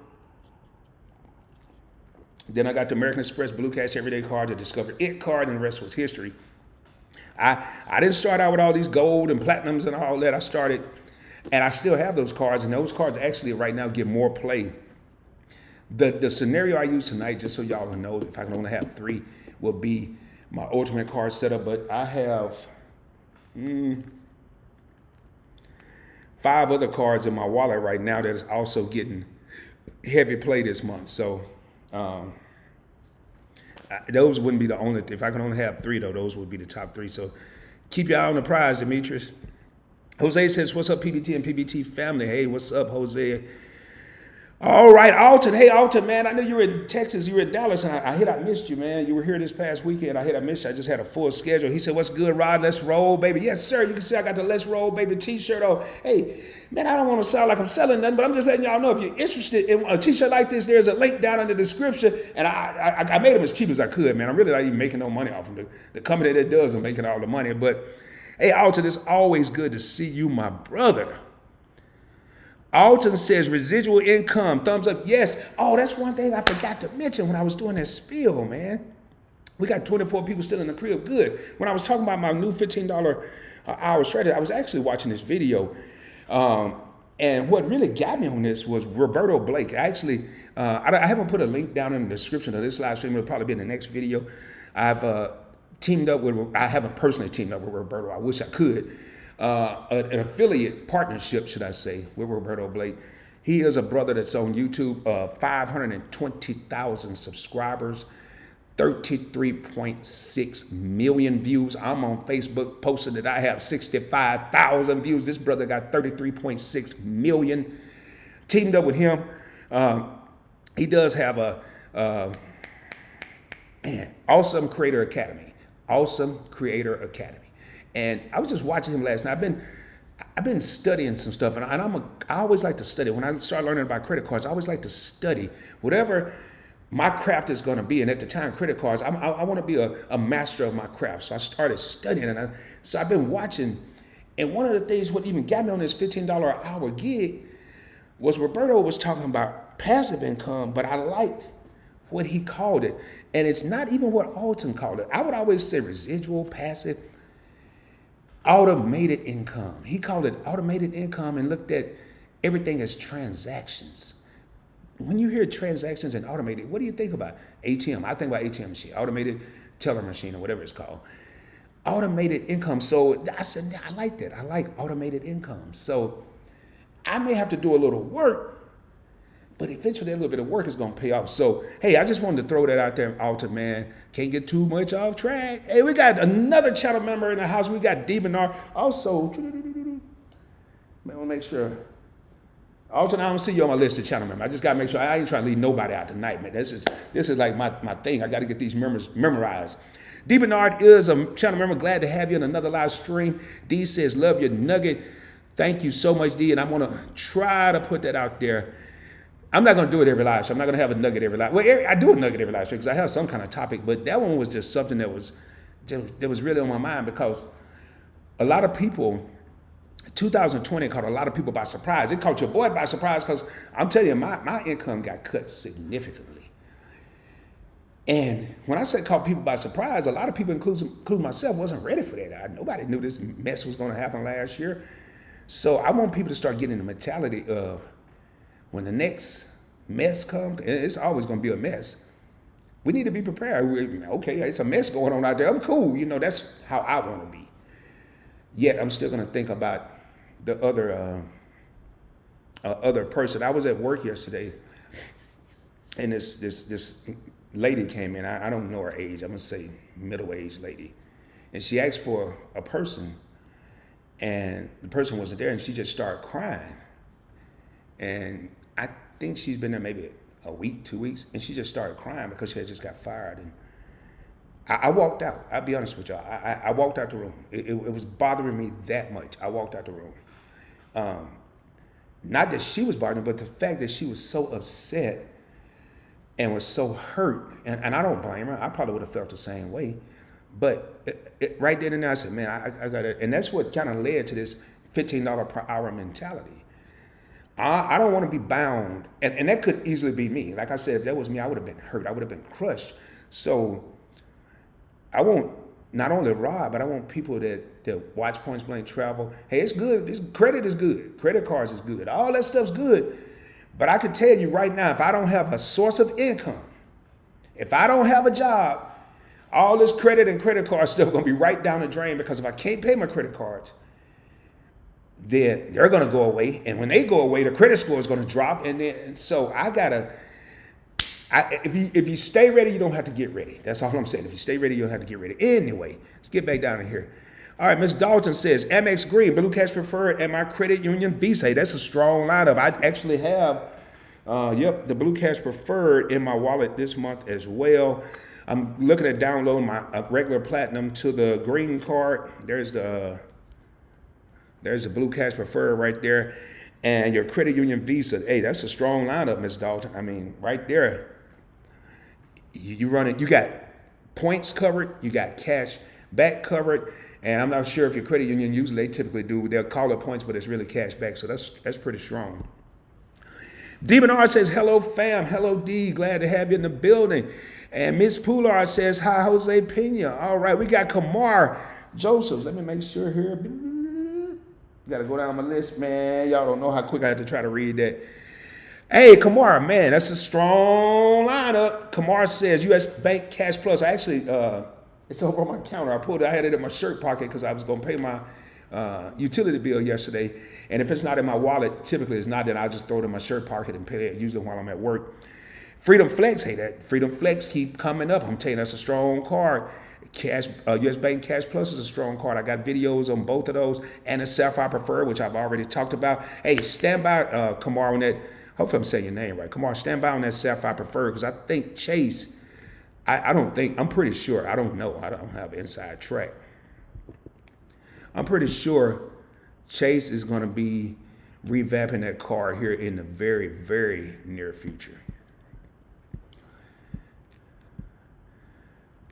Then I got the American Express Blue Cash Everyday card, the Discover It card, and the rest was history. I didn't start out with all these gold and platinums and all that. I started, and I still have those cards, and those cards actually right now get more play. The scenario I use tonight, just so y'all know, if I can only have 3, will be my ultimate card setup. But I have 5 other cards in my wallet right now that is also getting heavy play this month. So those wouldn't be the only. If I can only have 3, though, those would be the top 3. So keep your eye on the prize, Demetrius. Jose says, "What's up, PBT and PBT family?" Hey, what's up, Jose? All right, Alton. Hey, Alton, man, I know you were in Texas. You were in Dallas, and I missed you, man. You were here this past weekend. I missed you. I just had a full schedule. He said, "What's good, Rod? Let's roll, baby." Yes, sir. You can see I got the Let's Roll, baby t-shirt on. Hey, man, I don't want to sound like I'm selling nothing, but I'm just letting y'all know if you're interested in a t-shirt like this, there's a link down in the description. And I made them as cheap as I could, man. I'm really not even making no money off them. The company that does them making all the money. But, hey, Alton, it's always good to see you, my brother. Alton says residual income, thumbs up. Yes. Oh, that's one thing I forgot to mention when I was doing that spiel, man. We got 24 people still in the crib. Good. When I was talking about my new $15 hour strategy, I was actually watching this video. And what really got me on this was Roberto Blake. Actually, I haven't put a link down in the description of this live stream. It'll probably be in the next video. I haven't personally teamed up with Roberto. I wish I could. An affiliate partnership, should I say, with Roberto Blake. He is a brother that's on YouTube, 520,000 subscribers, 33.6 million views. I'm on Facebook posting that I have 65,000 views. This brother got 33.6 million. Teamed up with him. He does have a awesome creator academy. Awesome creator academy. And I was just watching him last night. I've been studying some stuff, and I always like to study. When I start learning about credit cards, I always like to study whatever my craft is going to be. And at the time, credit cards, I want to be a master of my craft. So I started studying, and so I've been watching. And one of the things what even got me on this $15 an hour gig was Roberto was talking about passive income, but I like what he called it. And it's not even what Alton called it. I would always say residual, passive, automated income. He called it automated income and looked at everything as transactions. When you hear transactions and automated, what do you think about? ATM. I think about ATM machine, automated teller machine, or whatever it's called. Automated income. So I said, I like that. I like automated income. So I may have to do a little work, but eventually a little bit of work is going to pay off. So, hey, I just wanted to throw that out there, Alton, man. Can't get too much off track. Hey, we got another channel member in the house. We got Demetrius. Also, man, we'll make sure. Alton, I don't see you on my list of channel members. I just got to make sure. I ain't trying to leave nobody out tonight, man. This is like my thing. I got to get these members memorized. D. Bernard is a channel member. Glad to have you in another live stream. D says, love your nugget. Thank you so much, D. And I'm going to try to put that out there. I'm not going to do it every live stream. I'm not going to have a nugget every live. Well, I do a nugget every live stream because I have some kind of topic, but that one was just something that was really on my mind because a lot of people, 2020 caught a lot of people by surprise. It caught your boy by surprise because I'm telling you, my income got cut significantly. And when I say caught people by surprise, a lot of people, including myself, wasn't ready for that. Nobody knew this mess was going to happen last year. So I want people to start getting the mentality of when the next mess comes, and it's always going to be a mess, we need to be prepared. Okay, it's a mess going on out there. I'm cool. That's how I want to be. Yet I'm still going to think about the other person. I was at work yesterday, and this lady came in. I don't know her age. I'm going to say middle-aged lady. And she asked for a person, and the person wasn't there, and she just started crying. And I think she's been there maybe a week, 2 weeks, and she just started crying because she had just got fired. And I walked out. I'll be honest with y'all. I walked out the room. It was bothering me that much. I walked out the room. Not that she was bothering me, but the fact that she was so upset and was so hurt. And I don't blame her. I probably would have felt the same way. But right then and there, I said, man, I got to. And that's what kind of led to this $15 per hour mentality. I don't want to be bound. And that could easily be me. Like I said, if that was me, I would have been hurt. I would have been crushed. So I want not only Rob, but I want people that watch Points Blank Travel. Hey, it's good. Credit is good. Credit cards is good. All that stuff's good. But I can tell you right now, if I don't have a source of income, if I don't have a job, all this credit and credit card stuff is going to be right down the drain, because if I can't pay my credit cards, then they're going to go away. And when they go away, the credit score is going to drop. And so if you stay ready, you don't have to get ready. That's all I'm saying. If you stay ready, you don't have to get ready. Anyway, let's get back down in here. All right, Ms. Dalton says, Amex Green, Blue Cash Preferred, and my credit union Visa. Hey, that's a strong lineup. I actually have, the Blue Cash Preferred in my wallet this month as well. I'm looking at downloading my regular platinum to the green card. There's the Blue Cash Preferred right there. And your credit union Visa. Hey, that's a strong lineup, Ms. Dalton. I mean, right there. You run it. You got points covered. You got cash back covered. And I'm not sure if your credit union usually they typically do. They'll call it points, but it's really cash back. So that's pretty strong. D. Bernard says, hello, fam. Hello, D. Glad to have you in the building. And Miss Poulard says, hi, Jose Pena. All right, we got Kamar Josephs. Let me make sure here. Got to go down my list, man. Y'all don't know how quick I had to try to read that. Hey, Kamar, man, that's a strong lineup. Kamar says, U.S. Bank Cash Plus. I actually, it's over on my counter. I had it in my shirt pocket because I was going to pay my utility bill yesterday. And if it's not in my wallet, typically it's not, then I'll just throw it in my shirt pocket and pay it, usually while I'm at work. Freedom Flex, hey, that Freedom Flex keep coming up. I'm telling you, that's a strong card. U.S. Bank Cash Plus is a strong card. I got videos on both of those, and the Sapphire Preferred, which I've already talked about. Hey, stand by, Kamar, on that. Hopefully I'm saying your name right. Kamar, stand by on that Sapphire Preferred, because I think Chase, I'm pretty sure, I don't know. I don't have inside track. I'm pretty sure Chase is going to be revamping that card here in the very, very near future.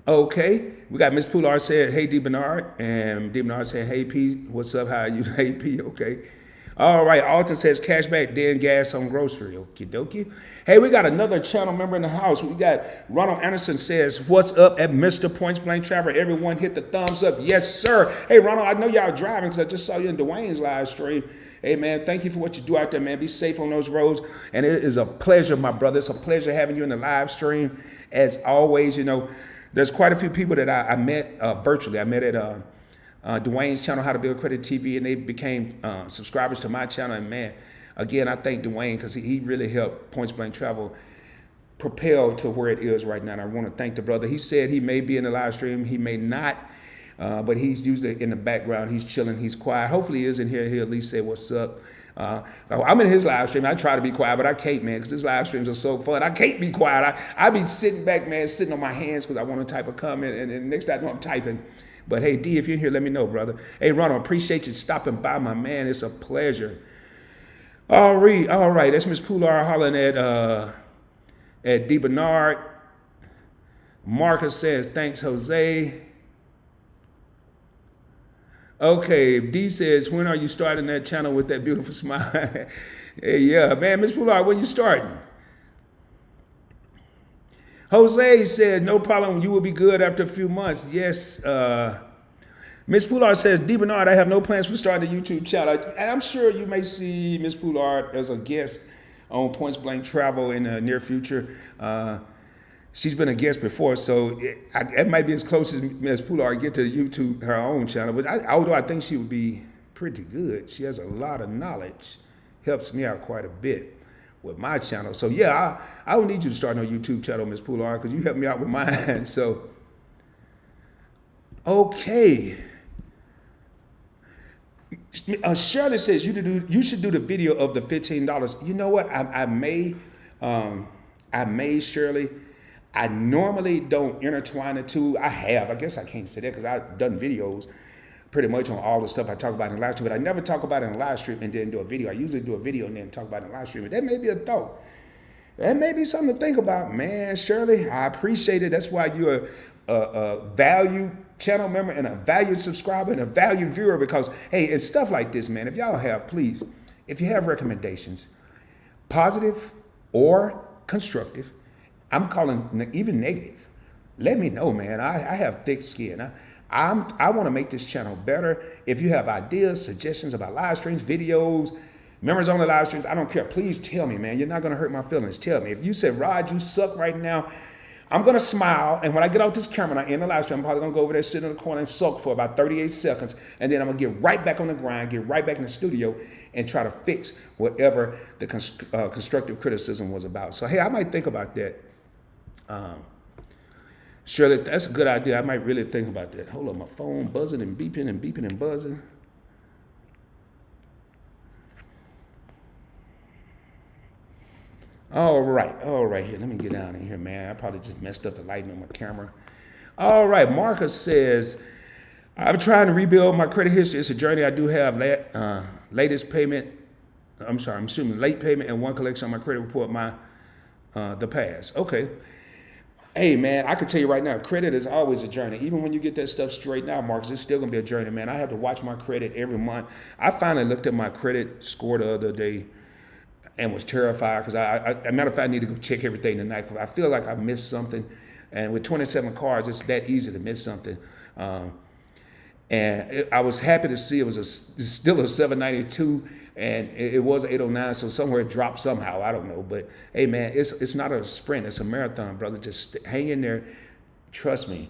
Okay, we got Miss Poulard said, hey, D. Bernard. And D. Bernard said, hey, P, what's up? How are you? Hey, P, okay. All right, Alton says, cashback, then gas on grocery. Okie dokie. Hey, we got another channel member in the house. We got Ronald Anderson says, what's up at Mr. Points Blank Travel? Everyone hit the thumbs up. Yes, sir. Hey, Ronald, I know y'all driving because I just saw you in Dwayne's live stream. Hey, man, thank you for what you do out there, man. Be safe on those roads. And it is a pleasure, my brother. It's a pleasure having you in the live stream. As always, there's quite a few people that I met virtually. I met at Dwayne's channel, How to Build Credit TV, and they became subscribers to my channel. And man, again, I thank Dwayne because he really helped Points Blank Travel propel to where it is right now. And I want to thank the brother. He said he may be in the live stream, he may not, but he's usually in the background. He's chilling, he's quiet. Hopefully he is in here. He'll at least say what's up. I'm in his live stream. I try to be quiet, but I can't, man, because his live streams are so fun. I can't be quiet. I be sitting back, man, sitting on my hands because I want to type a comment, and next thing I know, I'm typing. But hey, D, if you're in here, let me know, brother. Hey, Ronald, appreciate you stopping by, my man. It's a pleasure. All right. That's Miss Poulard hollering at D. Bernard. Marcus says, thanks, Jose. Okay, D says, when are you starting that channel with that beautiful smile? Hey, yeah, man, Miss Poulard, when you starting? Jose says, no problem. You will be good after a few months. Yes. Miss Poulard says, D. Bernard, I have no plans for starting a YouTube channel. And I'm sure you may see Miss Poulard as a guest on Points Blank Travel in the near future. She's been a guest before, so it might be as close as Miss Poulard get to YouTube, her own channel. But although I think she would be pretty good, she has a lot of knowledge, helps me out quite a bit with my channel. So yeah, I don't need you to start no YouTube channel, Miss Poulard, because you helped me out with mine. So, okay. Shirley says you should do the video of the $15. You know what? I may, Shirley. I normally don't intertwine the two. I guess I can't say that because I've done videos pretty much on all the stuff I talk about in the live stream, but I never talk about it in a live stream and then do a video. I usually do a video and then talk about it in a live stream. But that may be a thought. That may be something to think about, man. Shirley, I appreciate it. That's why you're a valued channel member and a valued subscriber and a valued viewer, because, hey, it's stuff like this, man. If y'all have, please, if you have recommendations, positive or constructive, I'm calling even negative, let me know, man. I have thick skin. I want to make this channel better. If you have ideas, suggestions about live streams, videos, members only live streams, I don't care. Please tell me, man. You're not going to hurt my feelings. Tell me. If you said, Rod, you suck right now, I'm going to smile. And when I get off this camera and I end the live stream, I'm probably going to go over there, sit in the corner and sulk for about 38 seconds. And then I'm going to get right back on the grind, get right back in the studio and try to fix whatever the constructive criticism was about. So, hey, I might think about that. Shirley, that's a good idea. I might really think about that. Hold on, my phone buzzing and beeping and beeping and buzzing. All right, here. Let me get down in here, man. I probably just messed up the lighting on my camera. All right, Marcus says, I'm trying to rebuild my credit history. It's a journey. I do have late payment and one collection on my credit report, the past. Okay. Hey, man, I can tell you right now, credit is always a journey. Even when you get that stuff straightened out, Marcus, it's still going to be a journey, man. I have to watch my credit every month. I finally looked at my credit score the other day and was terrified because, as a matter of fact, I need to go check everything tonight because I feel like I missed something. And with 27 cars, it's that easy to miss something. I was happy to see it's still a 792. And it was 809, so somewhere it dropped somehow. I don't know. But, hey, man, it's not a sprint. It's a marathon, brother. Just hang in there. Trust me.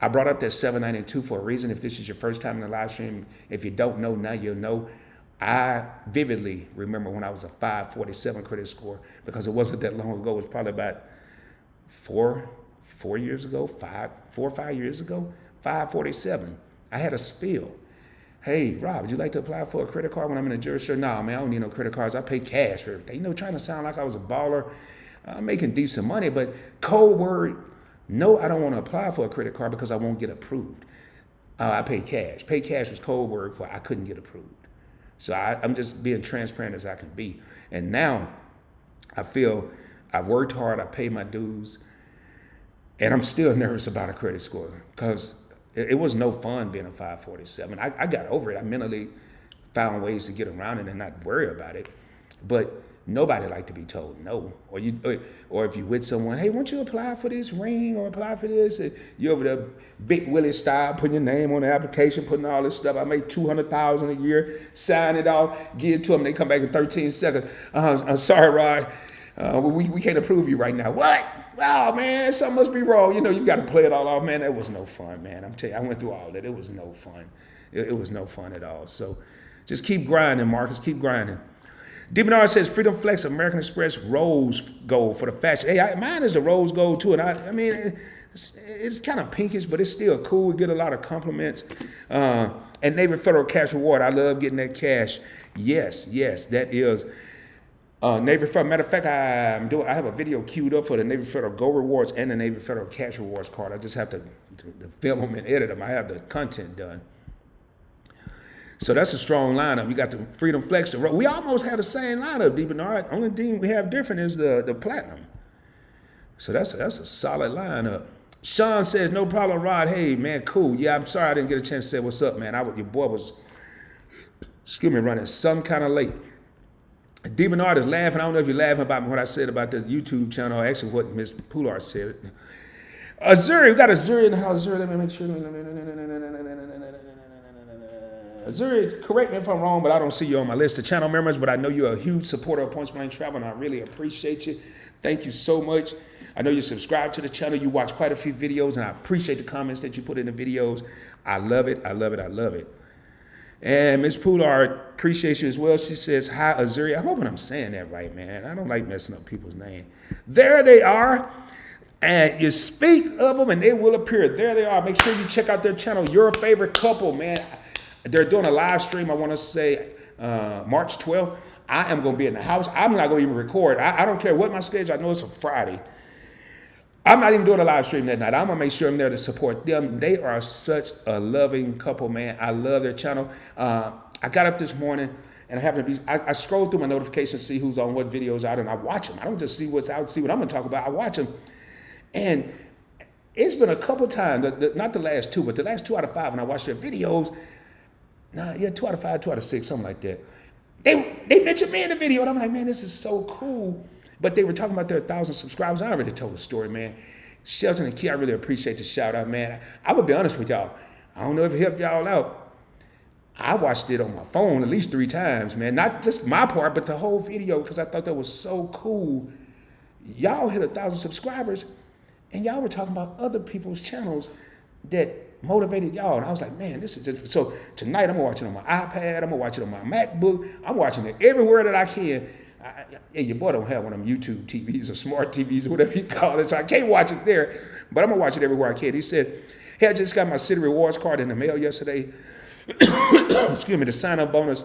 I brought up that 792 for a reason. If this is your first time in the live stream, if you don't know, now you'll know. I vividly remember when I was a 547 credit score because it wasn't that long ago. It was probably about 4 years ago, 4 or 5 years ago, 547. I had a spill. Hey, Rob, would you like to apply for a credit card when I'm in a jurisdiction? No, man, I don't need no credit cards. I pay cash for everything. You know, trying to sound like I was a baller. I'm making decent money, but code word, no, I don't want to apply for a credit card because I won't get approved. I pay cash. Pay cash was code word for I couldn't get approved. So I'm just being transparent as I can be. And now I feel I've worked hard. I paid my dues. And I'm still nervous about a credit score because it was no fun being a 547. I got over it. I mentally found ways to get around it and not worry about it. But nobody liked to be told no. Or if you with someone, hey, won't you apply for this ring or apply for this? And you over there, Big Willie style, putting your name on the application, putting all this stuff. I make $200,000 a year, sign it off, give it to them. They come back in 13 seconds. I'm sorry, Rod. We can't approve you right now. What? Oh, man, something must be wrong. You know, you got to play it all off. Man, that was no fun, man. I'm telling you, I went through all that. It was no fun. It was no fun at all. So just keep grinding, Marcus. Keep grinding. D. Bernard says, Freedom Flex American Express Rose Gold for the fashion. Hey, mine is the Rose Gold, too. And I mean, it's kind of pinkish, but it's still cool. We get a lot of compliments. And Navy Federal Cash Reward. I love getting that cash. Yes, that is. Navy Federal, matter of fact, I have a video queued up for the Navy Federal Go Rewards and the Navy Federal Cash Rewards card. I just have to film them and edit them. I have the content done. So that's a strong lineup. You got the Freedom Flex. We almost have the same lineup, D. Bernard. Only thing we have different is the Platinum. So that's a solid lineup. Shawn says, no problem, Rod. Hey, man, cool. Yeah, I'm sorry I didn't get a chance to say what's up, man. Your boy was, running some kind of late. Demon Art is laughing. I don't know if you're laughing about what I said about the YouTube channel, or actually what Miss Pular said. Azuri, we got Azuri in the house. Azuri, let me make sure. Azuri, correct me if I'm wrong, but I don't see you on my list of channel members, but I know you're a huge supporter of Points Blank Travel, and I really appreciate you. Thank you so much. I know you subscribe to the channel. You watch quite a few videos, and I appreciate the comments that you put in the videos. I love it. I love it. I love it. And Miss Poulard appreciates you as well. She says, hi, Azuri. I'm hoping I'm saying that right, man. I don't like messing up people's name. There they are. And you speak of them, and they will appear. There they are. Make sure you check out their channel. Your favorite couple, man. They're doing a live stream, I want to say, March 12th. I am going to be in the house. I'm not going to even record. I don't care what my schedule. I know it's a Friday. I'm not even doing a live stream that night. I'm going to make sure I'm there to support them. They are such a loving couple, man. I love their channel. I got up this morning, and I happened to be, I scrolled through my notifications to see who's on what videos out, and I watch them. I don't just see what's out, see what I'm going to talk about. I watch them. And it's been a couple times, not the last two, but the last 2 out of 5 when I watch their videos. 2 out of 5, 2 out of 6, something like that. They mentioned me in the video, and I'm like, man, this is so cool. But they were talking about their 1,000 subscribers. I already told the story, man. Shelton and Key, I really appreciate the shout out, man. I would be honest with y'all. I don't know if it helped y'all out. I watched it on my phone at least 3 times, man. Not just my part, but the whole video, because I thought that was so cool. Y'all hit 1,000 subscribers, and y'all were talking about other people's channels that motivated y'all. And I was like, man, this is just, so tonight I'm gonna watch it on my iPad, I'm gonna watch it on my MacBook, I'm watching it everywhere that I can. Your boy don't have one of them YouTube TVs or smart TVs or whatever you call it, so I can't watch it there, but I'm gonna watch it everywhere I can. He said, hey, I just got my City Rewards card in the mail yesterday. Excuse me, the sign-up bonus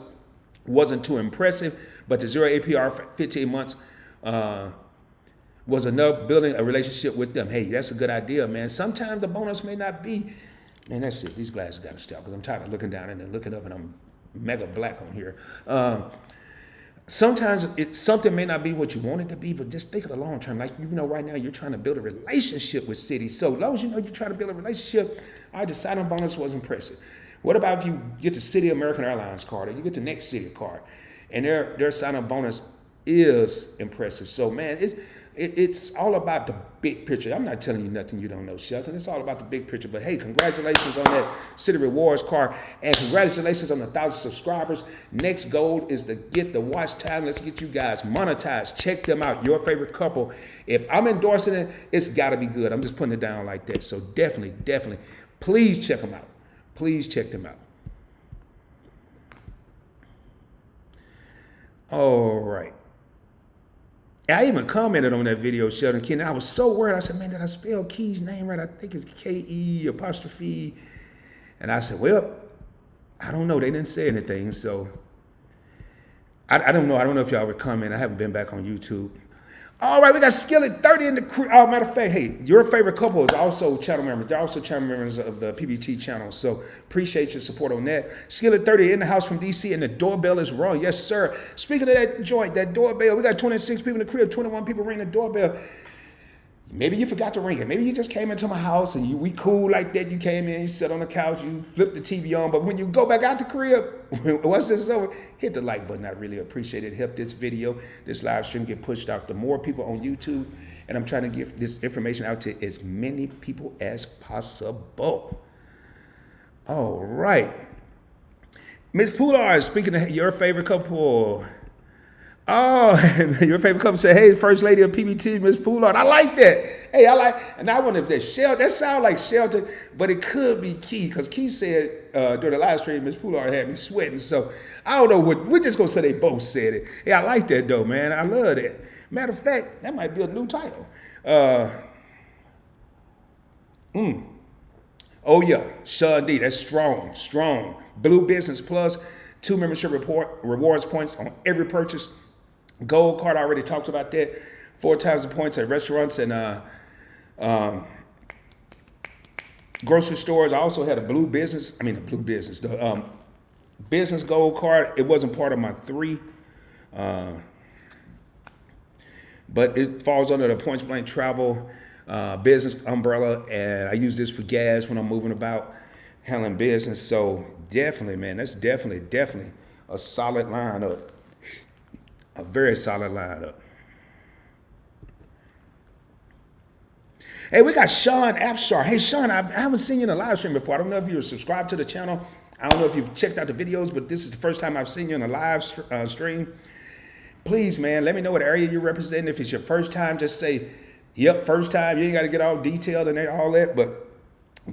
wasn't too impressive, but the 0 APR for 15 months was enough building a relationship with them. Hey, that's a good idea, man. Sometimes the bonus may not be, man, that's it. These glasses got to stop because I'm tired of looking down and then looking up and I'm mega black on here. Sometimes something may not be what you want it to be, but just think of the long term. Like, you know, right now you're trying to build a relationship with City. So as long as you know you're trying to build a relationship, the sign-on bonus was impressive. What about if you get the City American Airlines card or you get the Next City card and their sign-on bonus is impressive? So, man, it's all about the big picture. I'm not telling you nothing you don't know, Shelton. It's all about the big picture. But hey, congratulations on that City Rewards card, and congratulations on the 1,000 subscribers. Next goal is to get the watch time. Let's get you guys monetized. Check them out. Your favorite couple. If I'm endorsing it, it's got to be good. I'm just putting it down like that. So definitely, please check them out. Please check them out. All right. I even commented on that video, Sheldon Ken, and I was so worried. I said, man, did I spell Key's name right? I think it's K-E''. And I said, well, I don't know. They didn't say anything. So I don't know. I don't know if y'all would comment. I haven't been back on YouTube. All right, we got Skillet 30 in the crew. Oh, matter of fact, hey, your favorite couple is also channel members. They're also channel members of the PBT channel. So appreciate your support on that. Skillet 30 in the house from DC, and the doorbell is wrong. Yes, sir. Speaking of that joint, that doorbell, we got 26 people in the crib, 21 people ring the doorbell. Maybe you forgot to ring it. Maybe you just came into my house and we cool like that. You came in, you sat on the couch, you flipped the TV on. But when you go back out the crib, once this is over, hit the like button. I really appreciate it. Help this video, this live stream get pushed out to more people on YouTube. And I'm trying to get this information out to as many people as possible. All right. Miss Poulard, speaking of your favorite couple. Oh, your favorite couple said, hey, First Lady of PBT, Miss Poulard. I like that. Hey, and I wonder if that's Shelton. That sounds like Shelton, but it could be Key, because Key said during the live stream, Miss Poulard had me sweating. So I don't know what, we're just going to say they both said it. Hey, I like that though, man. I love that. Matter of fact, that might be a new title. Oh yeah, Shawn D, that's strong. Blue Business Plus, 2 membership rewards points on every purchase. Gold card, I already talked about that. 4 times the points at restaurants and grocery stores. I also had the business gold card. It wasn't part of my 3, but it falls under the Points Blank Travel business umbrella, and I use this for gas when I'm moving about, handling business. So definitely, man, that's definitely a solid lineup. A very solid lineup. Hey, we got Shawn Afshar. Hey, Shawn, I haven't seen you in a live stream before. I don't know if you're subscribed to the channel. I don't know if you've checked out the videos, but this is the first time I've seen you in a live stream. Please, man, let me know what area you're representing. If it's your first time, just say, yep, first time. You ain't got to get all detailed and all that, but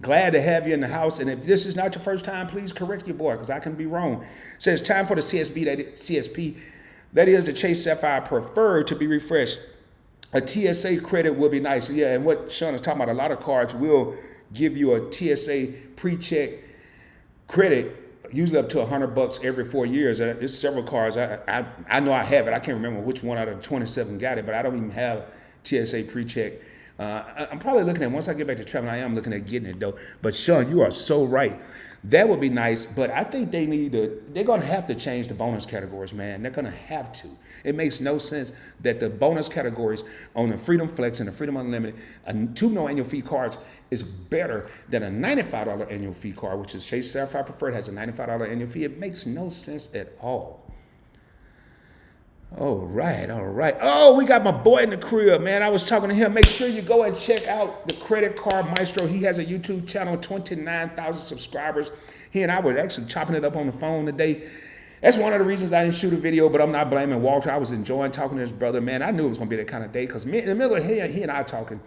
glad to have you in the house. And if this is not your first time, please correct your boy, because I can be wrong. So it's time for the CSP. That is the Chase Sapphire Preferred to be refreshed. A TSA credit will be nice. Yeah, and what Shawn is talking about, a lot of cards will give you a TSA pre-check credit, usually up to $100 every 4 years. There's several cards. I know I have it. I can't remember which one out of 27 got it, but I don't even have TSA pre-check. I'm probably looking at, once I get back to traveling, I am looking at getting it though. But Shawn, you are so right. That would be nice, but I think they're going to have to change the bonus categories, man. They're going to have to. It makes no sense that the bonus categories on the Freedom Flex and the Freedom Unlimited, two no annual fee cards is better than a $95 annual fee card, which is Chase Sapphire Preferred has a $95 annual fee. It makes no sense at all. All right. Oh, we got my boy in the crib, man. I was talking to him. Make sure you go and check out the Credit Card Maestro. He has a YouTube channel, 29,000 subscribers. He and I were actually chopping it up on the phone today. That's one of the reasons I didn't shoot a video, but I'm not blaming Walter. I was enjoying talking to his brother, man. I knew it was going to be that kind of day because in the middle of he and I talking,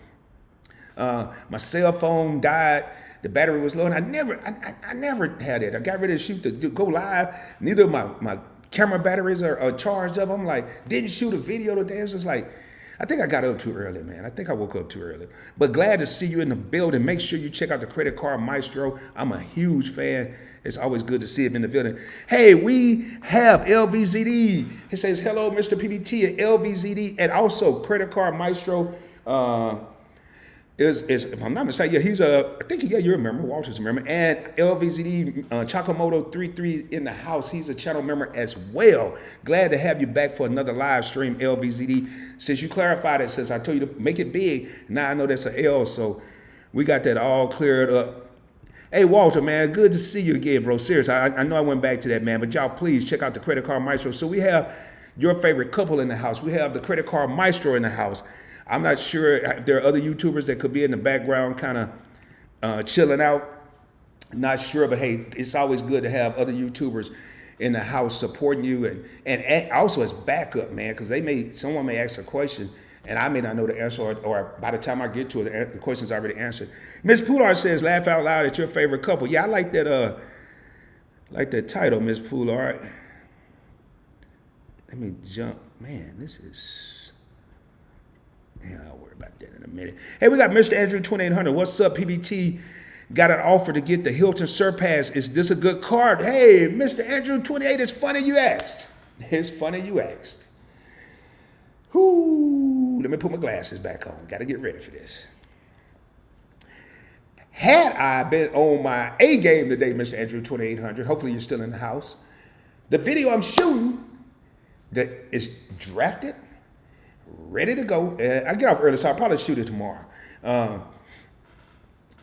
my cell phone died. The battery was low, and I never had it. I got ready to shoot to go live. Neither of my camera batteries are charged up. I'm like, didn't shoot a video today. It's just like, I think I got up too early, man. I think I woke up too early. But glad to see you in the building. Make sure you check out the Credit Card Maestro. I'm a huge fan. It's always good to see him in the building. Hey, we have LVZD. It says, hello, Mr. PBT at LVZD. And also Credit Card Maestro is if I'm not mistaken, yeah, I think you remember, Walter's a member, and LVZD Chakamoto 33 in the house. He's a channel member as well. Glad to have you back for another live stream, LVZD. Since you clarified it, since I told you to make it big, now I know that's an L, so we got that all cleared up. Hey, Walter, man, good to see you again, bro. Seriously, I know I went back to that, man, but y'all please check out the Credit Card Maestro. So we have your favorite couple in the house. We have the Credit Card Maestro in the house. I'm not sure if there are other YouTubers that could be in the background kind of chilling out. Not sure, but hey, it's always good to have other YouTubers in the house supporting you and also as backup, man, because someone may ask a question and I may not know the answer, or by the time I get to it, the question's already answered. Miss Poulard says, laugh out loud at your favorite couple. Yeah, I like that title, Miss Poulard. Let me jump. Man, this is... Yeah, I'll worry about that in a minute. Hey, we got Mr. Andrew 2800. What's up, PBT? Got an offer to get the Hilton Surpass. Is this a good card? Hey, Mr. Andrew 28, it's funny you asked. It's funny you asked. Whoo, let me put my glasses back on. Got to get ready for this. Had I been on my A game today, Mr. Andrew 2800, hopefully you're still in the house. The video I'm shooting that is drafted, ready to go. I get off early, so I'll probably shoot it tomorrow.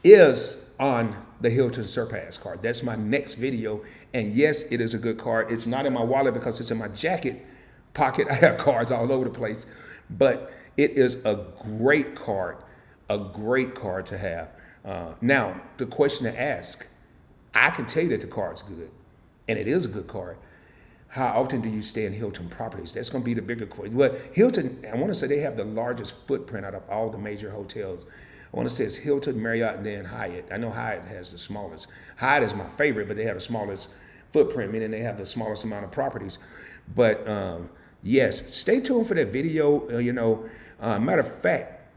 Is on the Hilton Surpass card. That's my next video. And yes, it is a good card. It's not in my wallet because it's in my jacket pocket. I have cards all over the place. But it is a great card to have. Now, the question to ask, I can tell you that the card's good, and it is a good card. How often do you stay in Hilton properties? That's going to be the bigger question. Well, Hilton, I want to say they have the largest footprint out of all the major hotels. I want to say it's Hilton, Marriott, and then Hyatt. I know Hyatt has the smallest. Hyatt is my favorite, but they have the smallest footprint, meaning they have the smallest amount of properties. But yes, stay tuned for that video. Matter of fact,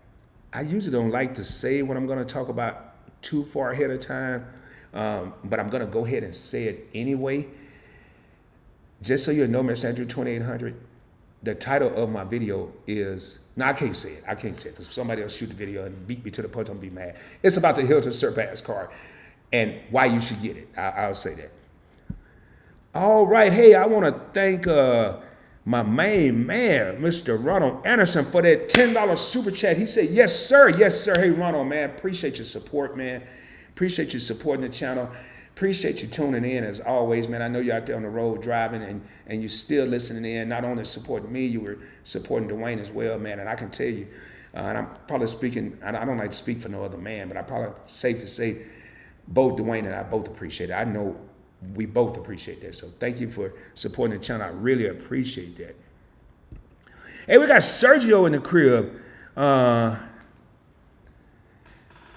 I usually don't like to say what I'm going to talk about too far ahead of time, but I'm going to go ahead and say it anyway. Just so you know, Mr. Andrew 2800, the title of my video is, no, I can't say it. I can't say it because somebody else shoot the video and beat me to the punch, I'm going to be mad. It's about the Hilton Surpass card and why you should get it. I'll say that. All right. Hey, I want to thank my main man, Mr. Ronald Anderson, for that $10 super chat. He said, yes, sir. Yes, sir. Hey, Ronald, man, appreciate your support, man. Appreciate you supporting the channel. Appreciate you tuning in as always, man. I know you're out there on the road driving and you're still listening in. Not only supporting me, you were supporting Dwayne as well, man. And I can tell you, and I'm probably speaking, I don't like to speak for no other man, but I probably safe to say both Dwayne and I both appreciate it. I know we both appreciate that. So thank you for supporting the channel. I really appreciate that. Hey, we got Sergio in the crib.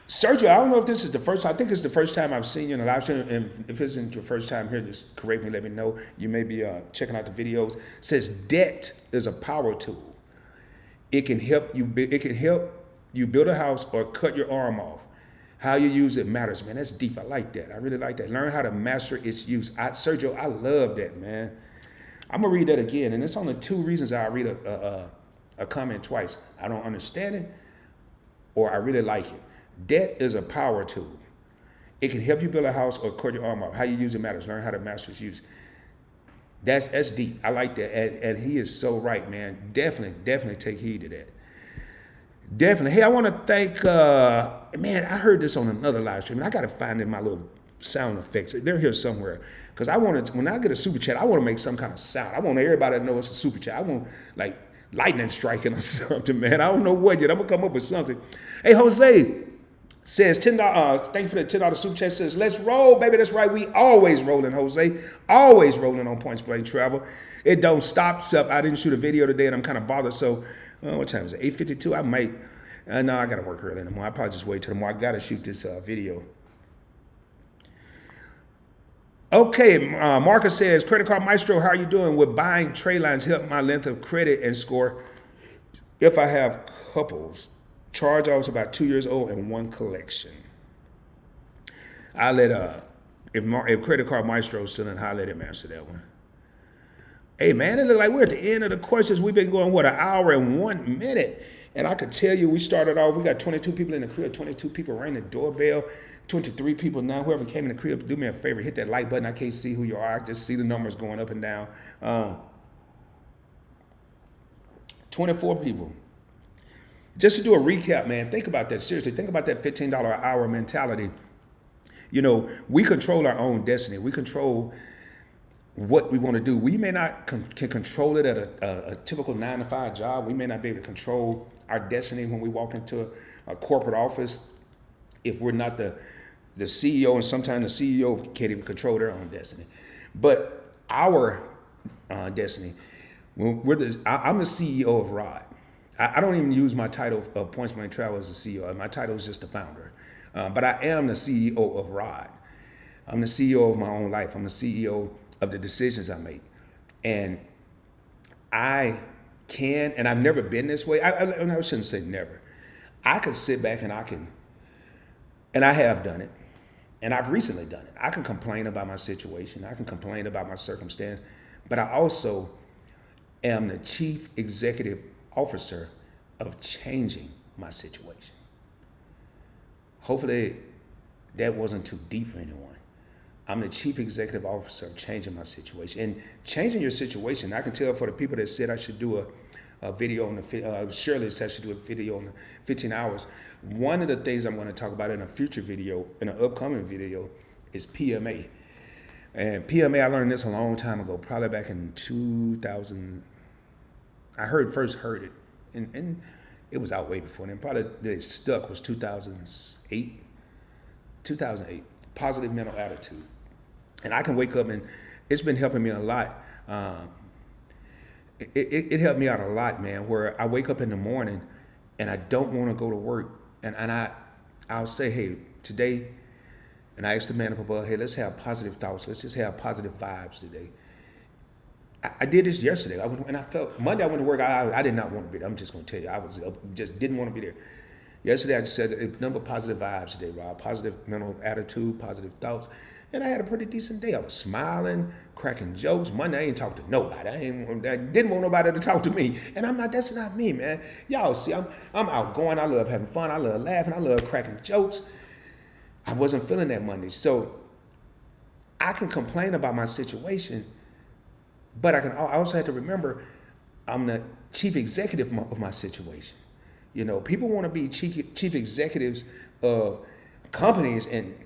Sergio, I don't know if this is the first time. I think it's the first time I've seen you in a live stream. And if it's isn't your first time here, just correct me, let me know. You may be checking out the videos. It says debt is a power tool. It can help you. It can help you build a house or cut your arm off. How you use it matters, man. That's deep. I like that. I really like that. Learn how to master its use. Sergio, I love that, man. I'm gonna read that again, and it's only 2 reasons I read a comment twice. I don't understand it, or I really like it. Debt is a power tool. It can help you build a house or cut your arm off. How you use it matters. Learn how to master its use. That's deep. I like that, and he is so right, man. Definitely take heed to that. Definitely. Hey, I want to thank, man, I heard this on another live stream, and I got to find in my little sound effects. They're here somewhere. Because I want to, when I get a super chat, I want to make some kind of sound. I want everybody to know it's a super chat. I want, like, lightning striking or something, man. I don't know what yet. I'm going to come up with something. Hey, Jose says, $10, thank you for the $10 super chat. Says, let's roll, baby. That's right. We always rolling, Jose. Always rolling on Points Blank Travel. It don't stop. Except I didn't shoot a video today, and I'm kind of bothered. So, what time is it? 8:52. I might. No, I got to work early in the morning. I probably just wait till tomorrow. I got to shoot this video. Okay, Marcus says, Credit Card Maestro, how are you doing? With buying trade lines help my length of credit and score if I have couples. Charge-offs about 2 years old and 1 collection. I let if Credit Card Maestro is still in, I'll let him answer that one. Hey man, it looks like we're at the end of the questions. We've been going, what, 1 hour and 1 minute. And I could tell you, we started off, we got 22 people in the crib, 22 people rang the doorbell, 23 people now. Whoever came in the crib, do me a favor, hit that like button. I can't see who you are. I just see the numbers going up and down. 24 people. Just to do a recap, man, think about that. Seriously, think about that $15 an hour mentality. You know, we control our own destiny. We control what we want to do. We may not can control it at a typical 9-to-5 job. We may not be able to control our destiny when we walk into a corporate office if we're not the CEO, and sometimes the CEO can't even control their own destiny. But our destiny, I'm the CEO of ROD. I don't even use my title of Points Blank Travel as a CEO. My title is just the founder. But I am the CEO of ROD. I'm the CEO of my own life. I'm the CEO of the decisions I make. And I can, and I've never been this way. I shouldn't say never. I can sit back and I have done it. And I've recently done it. I can complain about my situation. I can complain about my circumstance. But I also am the chief executive officer of changing my situation. Hopefully that wasn't too deep for anyone. I'm the chief executive officer of changing my situation. And changing your situation, I can tell for the people that said I should do a video on the, Shirley said I should do a video on the 15 hours. One of the things I'm going to talk about in a future video, in an upcoming video, is PMA. And PMA, I learned this a long time ago, probably back in 2000. I first heard it, and it was out way before then. Probably that it stuck was 2008. Positive mental attitude. And I can wake up, and it's been helping me a lot. It helped me out a lot, man, where I wake up in the morning and I don't want to go to work. And I'll say, hey, today, and I ask the man up above, hey, let's have positive thoughts. Let's just have positive vibes today. I did this yesterday. And I felt, Monday I went to work, I did not want to be there. I'm just going to tell you, I just didn't want to be there. Yesterday I just said a number of positive vibes today, Rob. Positive mental attitude, positive thoughts. And I had a pretty decent day. I was smiling, cracking jokes. Monday I ain't talked to nobody. I didn't want nobody to talk to me. And that's not me, man. Y'all see, I'm outgoing. I love having fun. I love laughing. I love cracking jokes. I wasn't feeling that Monday. So I can complain about my situation, but I also have to remember I'm the chief executive of my situation. You know, people want to be chief executives of companies, and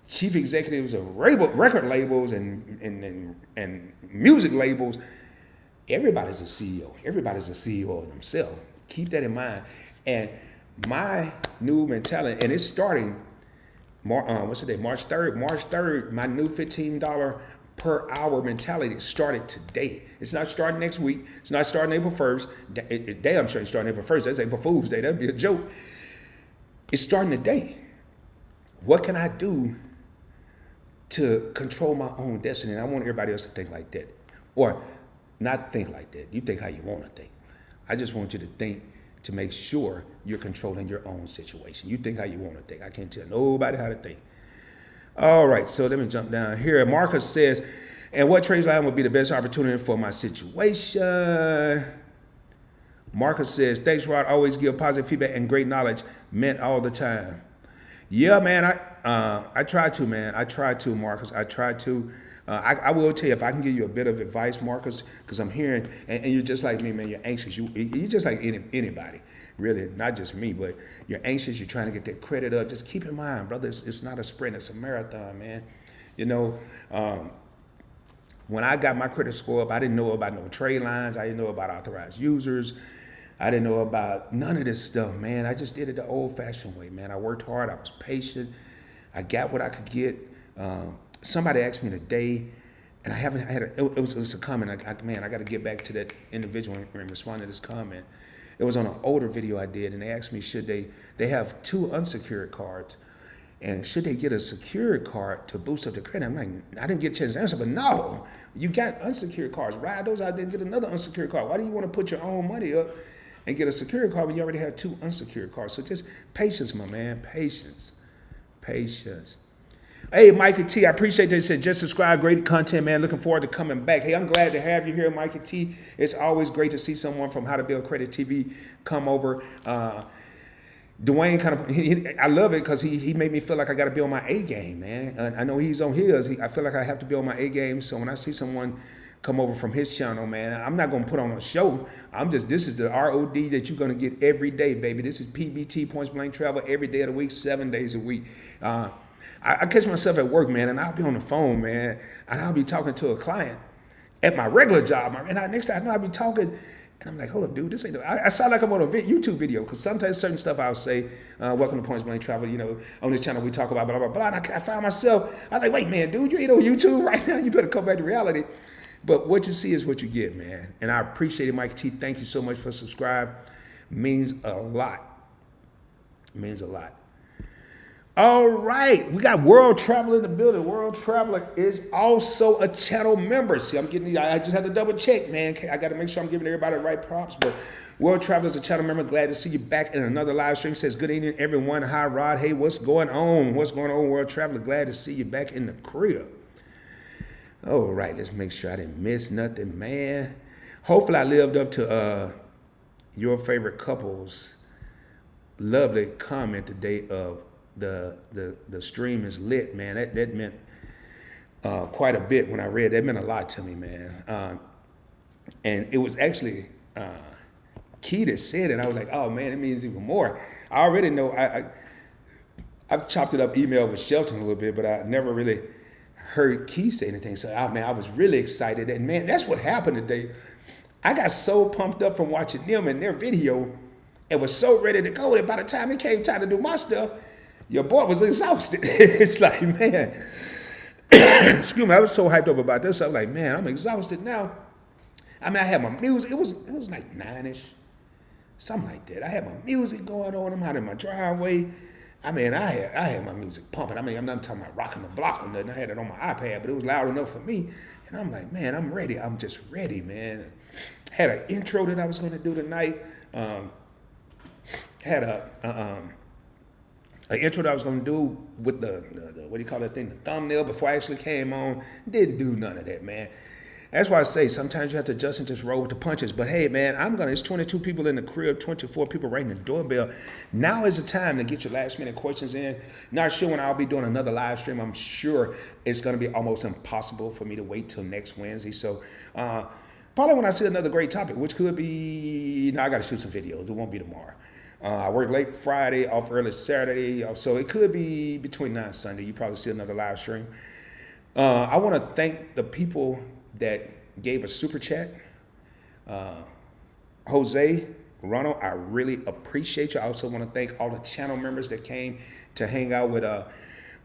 chief executives of record labels and music labels. Everybody's a CEO. Everybody's a CEO of themselves. Keep that in mind. And my new mentality, and it's starting, what's the day? March 3rd. March 3rd, my new $15 per hour mentality started today. It's not starting next week. It's not starting April 1st. Damn sure it's starting April 1st. That's April Fool's Day. That'd be a joke. It's starting today. What can I do to control my own destiny? And I want everybody else to think like that. Or not think like that. You think how you want to think. I just want you to think to make sure you're controlling your own situation. You think how you want to think. I can't tell nobody how to think. All right, so let me jump down here. Marcus says, and what trade line would be the best opportunity for my situation? Marcus says, thanks, Rod. Always give positive feedback and great knowledge meant all the time. Yeah, man, I try to, man. I try to, Marcus. I try to. I will tell you, if I can give you a bit of advice, Marcus, because I'm hearing, and you're just like me, man. You're anxious. You're just like anybody, really, not just me, but you're anxious. You're trying to get that credit up. Just keep in mind, brother, it's not a sprint. It's a marathon, man. You know, when I got my credit score up, I didn't know about no trade lines. I didn't know about authorized users. I didn't know about none of this stuff, man. I just did it the old-fashioned way, man. I worked hard. I was patient. I got what I could get. Somebody asked me today, and I haven't had it was a comment. I got to get back to that individual and respond to this comment. It was on an older video I did, and they asked me, should they have 2 unsecured cards, and should they get a secured card to boost up the credit? I'm like, I didn't get a chance to answer, but no, you got unsecured cards. Ride those out there and get another unsecured card. Why do you want to put your own money up and get a secured card when you already have 2 unsecured cards? So just patience, my man, patience. Hey, Mikey T, I appreciate that. He said, just subscribe. Great content, man. Looking forward to coming back. Hey, I'm glad to have you here, Mikey T. It's always great to see someone from How to Build Credit TV come over. Dwayne I love it because he made me feel like I got to build my A game, man. I know he's on his. I feel like I have to build my A game. So when I see someone come over from his channel, man, I'm not going to put on a show. This is the ROD that you're going to get every day, baby. This is PBT, Points Blank Travel, every day of the week, 7 days a week. I catch myself at work, man, and I'll be on the phone, man, and I'll be talking to a client at my regular job. And next time I know I'll be talking, and I'm like, hold up, dude, this ain't. I sound like I'm on a YouTube video because sometimes certain stuff I'll say, welcome to Points Blank Travel, you know, on this channel we talk about blah, blah, blah. And I find myself, I'm like, wait, man, dude, you ain't on YouTube right now. You better come back to reality. But what you see is what you get, man. And I appreciate it, Mike T. Thank you so much for subscribing. Means a lot. Means a lot. All right, we got World Traveler in the building. World Traveler is also a channel member. See, I just had to double check, man. I got to make sure I'm giving everybody the right props. But World Traveler is a channel member. Glad to see you back in another live stream. Says, good evening, everyone. Hi, Rod. Hey, what's going on? What's going on, World Traveler? Glad to see you back in the crib. All right, let's make sure I didn't miss nothing, man. Hopefully, I lived up to your favorite couple's lovely comment today of the stream is lit, man. That meant quite a bit when I read. That meant a lot to me, man. And it was actually Key that said it. I was like, oh man, it means even more. I already know. I've chopped it up email with Shelton a little bit, but I never really heard Key say anything. So I was really excited. And man, that's what happened today. I got so pumped up from watching them and their video and was so ready to go that by the time it came time to do my stuff, your boy was exhausted. It's like, man, excuse me, I was so hyped up about this. I was like, man, I'm exhausted now. I mean, I had my music. It was like 9-ish, something like that. I had my music going on. I'm out in my driveway. I mean, I had my music pumping. I mean, I'm not talking about rocking the block or nothing. I had it on my iPad, but it was loud enough for me. And I'm like, man, I'm ready. I'm just ready, man. Had an intro that I was going to do tonight. Had an intro that I was going to do with the what do you call that thing, the thumbnail before I actually came on. Didn't do none of that, man. That's why I say sometimes you have to adjust and just roll with the punches. But hey, man, it's 22 people in the crib, 24 people ringing the doorbell. Now is the time to get your last minute questions in. Not sure when I'll be doing another live stream. I'm sure it's going to be almost impossible for me to wait till next Wednesday. So probably when I see another great topic, which could be, I got to shoot some videos. It won't be tomorrow. I work late Friday, off early Saturday, so it could be between 9 and Sunday. You probably see another live stream. I want to thank the people that gave a super chat. Jose, Ronald, I really appreciate you. I also want to thank all the channel members that came to hang out with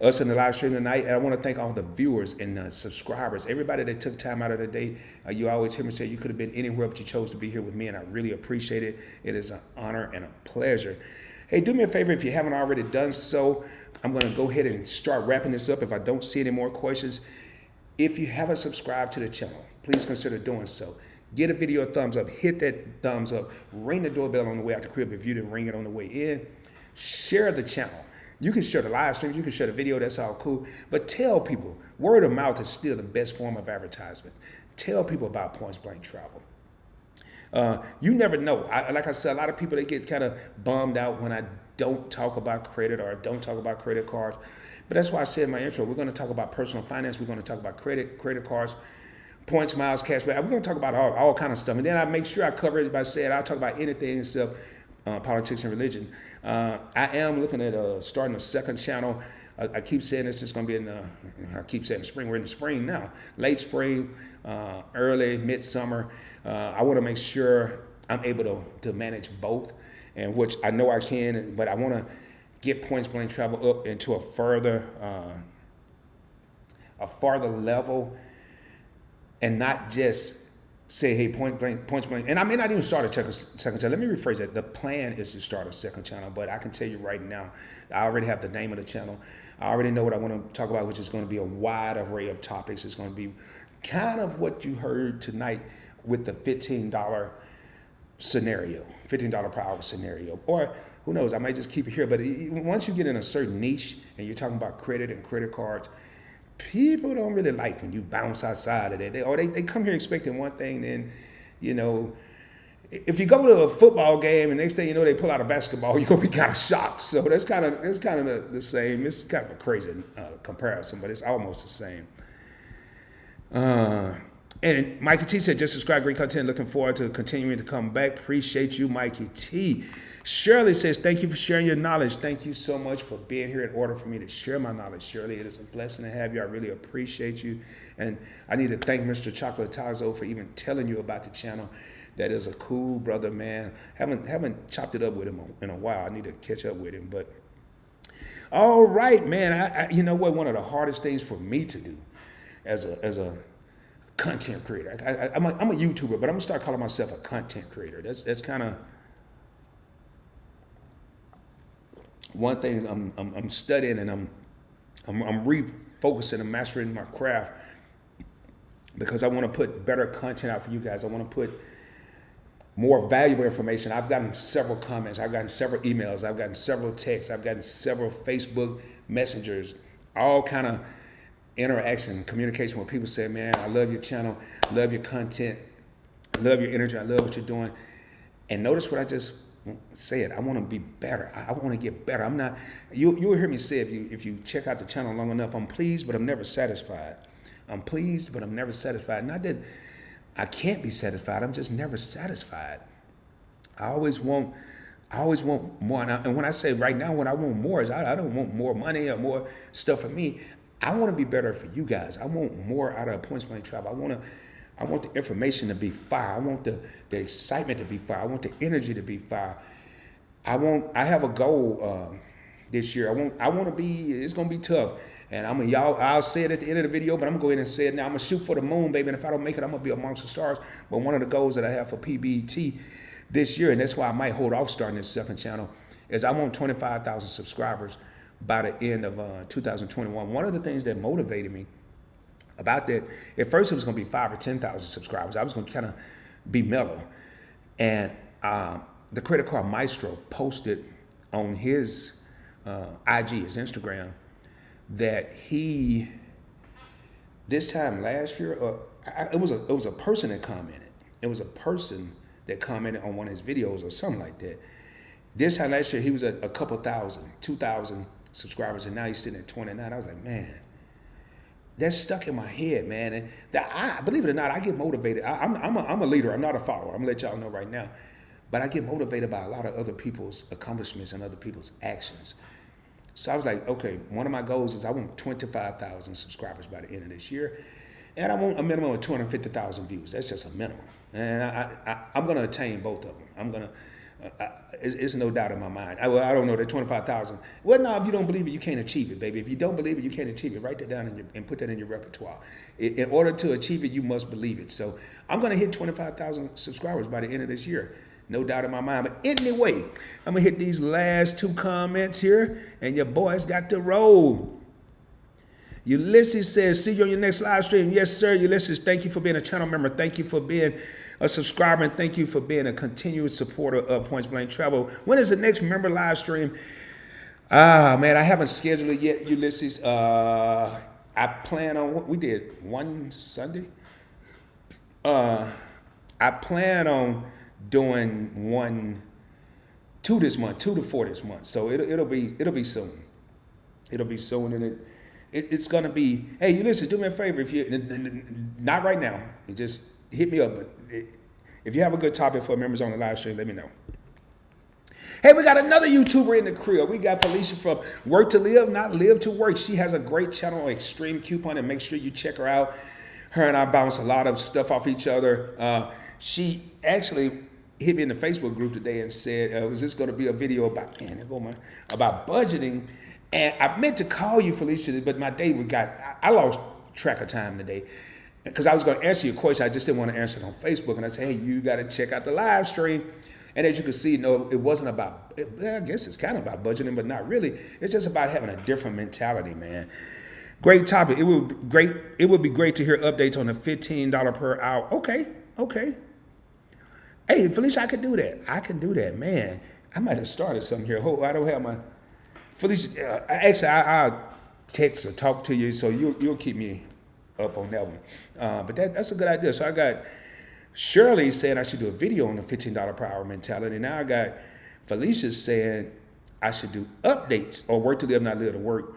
us in the live stream tonight. And I want to thank all the viewers and subscribers, everybody that took time out of the day. You always hear me say you could have been anywhere, but you chose to be here with me, and I really appreciate it. It is an honor and a pleasure. Hey, do me a favor if you haven't already done so. I'm going to go ahead and start wrapping this up if I don't see any more questions. If you haven't subscribed to the channel, please consider doing so. Get a video a thumbs up, hit that thumbs up, ring the doorbell on the way out the crib if you didn't ring it on the way in. Share the channel. You can share the live streams, you can share the video, that's all cool. But tell people, word of mouth is still the best form of advertisement. Tell people about Points Blank Travel. You never know. Like I said, a lot of people, they get kind of bummed out when I don't talk about credit or don't talk about credit cards. But that's why I said in my intro, we're going to talk about personal finance. We're going to talk about credit cards, points, miles, cashback. We're going to talk about all kind of stuff. And then I make sure I cover it by saying I'll talk about anything except politics and religion. I am looking at starting a second channel. I keep saying this is going to be I keep saying the spring. We're in the spring now. Late spring, early, midsummer. I want to make sure I'm able to manage both, and which I know I can, but I want to get Points Blank Travel up into a farther level, and not just say, hey, Points Blank. And I may not even start a second channel. Let me rephrase that. The plan is to start a second channel, but I can tell you right now, I already have the name of the channel. I already know what I want to talk about, which is going to be a wide array of topics. It's going to be kind of what you heard tonight with the $15 scenario, $15 per hour scenario. Or who knows, I might just keep it here. But once you get in a certain niche and you're talking about credit and credit cards, people don't really like when you bounce outside of that. They come here expecting one thing, then, you know, if you go to a football game and next thing you know they pull out a basketball, you're gonna be kind of shocked. So that's kind of the same. It's kind of a crazy comparison, but it's almost the same. And Mikey T said, just subscribe, great content. Looking forward to continuing to come back. Appreciate you, Mikey T. Shirley says, thank you for sharing your knowledge. Thank you so much for being here in order for me to share my knowledge, Shirley. It is a blessing to have you. I really appreciate you. And I need to thank Mr. Chocolatazo for even telling you about the channel. That is a cool brother, man. Haven't chopped it up with him in a while. I need to catch up with him. But all right, man. I you know what? One of the hardest things for me to do as a content creator. I'm a YouTuber, but I'm gonna start calling myself a content creator. That's kind of one thing I'm studying, and I'm refocusing and mastering my craft because I want to put better content out for you guys. I want to put more valuable information. I've gotten several comments, I've gotten several emails, I've gotten several texts, I've gotten several Facebook messengers, all kind of interaction, communication where people say, man, I love your channel, love your content, I love your energy, I love what you're doing. And notice what I just said. I want to be better. I want to get better. I'm not, you'll hear me say, if you check out the channel long enough, I'm pleased, but I'm never satisfied. I'm pleased, but I'm never satisfied. Not that I can't be satisfied. I'm just never satisfied. I always want more. And when I say right now, what I want more is I don't want more money or more stuff for me. I want to be better for you guys. I want more out of Points Blank Travel. I want the information to be fire. I want the excitement to be fire. I want the energy to be fire. I have a goal this year. I want to be, it's going to be tough. And I'll say it at the end of the video, but I'm going to go ahead and say it now. I'm going to shoot for the moon, baby. And if I don't make it, I'm going to be amongst the stars. But one of the goals that I have for PBT this year, and that's why I might hold off starting this second channel, is I want 25,000 subscribers by the end of 2021. One of the things that motivated me about that, at first it was going to be 5,000 or 10,000 subscribers. I was going to kind of be mellow. And the credit card Maestro posted on his IG, his Instagram, that he, this time last year, it was a person that commented. It was a person that commented on one of his videos or something like that. This time last year, he was at a couple thousand, 2,000 subscribers, and now he's sitting at 29. I was like, man, that's stuck in my head, man. And believe it or not, I get motivated. I'm a leader. I'm not a follower. I'm gonna let y'all know right now. but I get motivated by a lot of other people's accomplishments and other people's actions. So I was like, okay, one of my goals is I want 25,000 subscribers by the end of this year. And I want a minimum of 250,000 views. That's just a minimum. And I'm going to attain both of them. I'm going to, it's no doubt in my mind. I don't know, that 25,000. Well, no, if you don't believe it, you can't achieve it, baby. If you don't believe it, you can't achieve it. Write that down and put that in your repertoire. In order to achieve it, you must believe it. So I'm going to hit 25,000 subscribers by the end of this year. No doubt in my mind. But anyway, I'm going to hit these last 2 comments here, and your boys got to roll. Ulysses says, see you on your next live stream. Yes, sir. Ulysses, thank you for being a channel member. Thank you for being a subscriber. And thank you for being a continuous supporter of Points Blank Travel. When is the next member live stream? Man, I haven't scheduled it yet, Ulysses. I plan on, we did one Sunday. I plan on doing 2 this month, 2 to 4 this month. So it'll be soon. It'll be soon, and it's gonna be. Hey, Ulysses, do me a favor. If you not right now, you just hit me up. But if you have a good topic for members on the live stream, let me know. Hey, we got another YouTuber in the crib. We got Felicia from Work to Live, Not Live to Work. She has a great channel, Extreme Coupon, and make sure you check her out. Her and I bounce a lot of stuff off each other. She actually hit me in the Facebook group today and said, was this going to be a video about budgeting? And I meant to call you, Felicia, but my day I lost track of time today. Because I was going to answer your question, I just didn't want to answer it on Facebook. And I said, hey, you got to check out the live stream. And as you can see, no, it wasn't about, I guess it's kind of about budgeting, but not really. It's just about having a different mentality, man. Great topic. It would be great to hear updates on the $15 per hour. Okay. Hey, Felicia, I can do that, man. I might have started something here. I don't have my, Felicia, actually, I'll text or talk to you, so you'll keep me up on that one. But that's a good idea. So I got Shirley saying I should do a video on the $15 per hour mentality. Now I got Felicia saying I should do updates or Work to Live, Not Live to Work.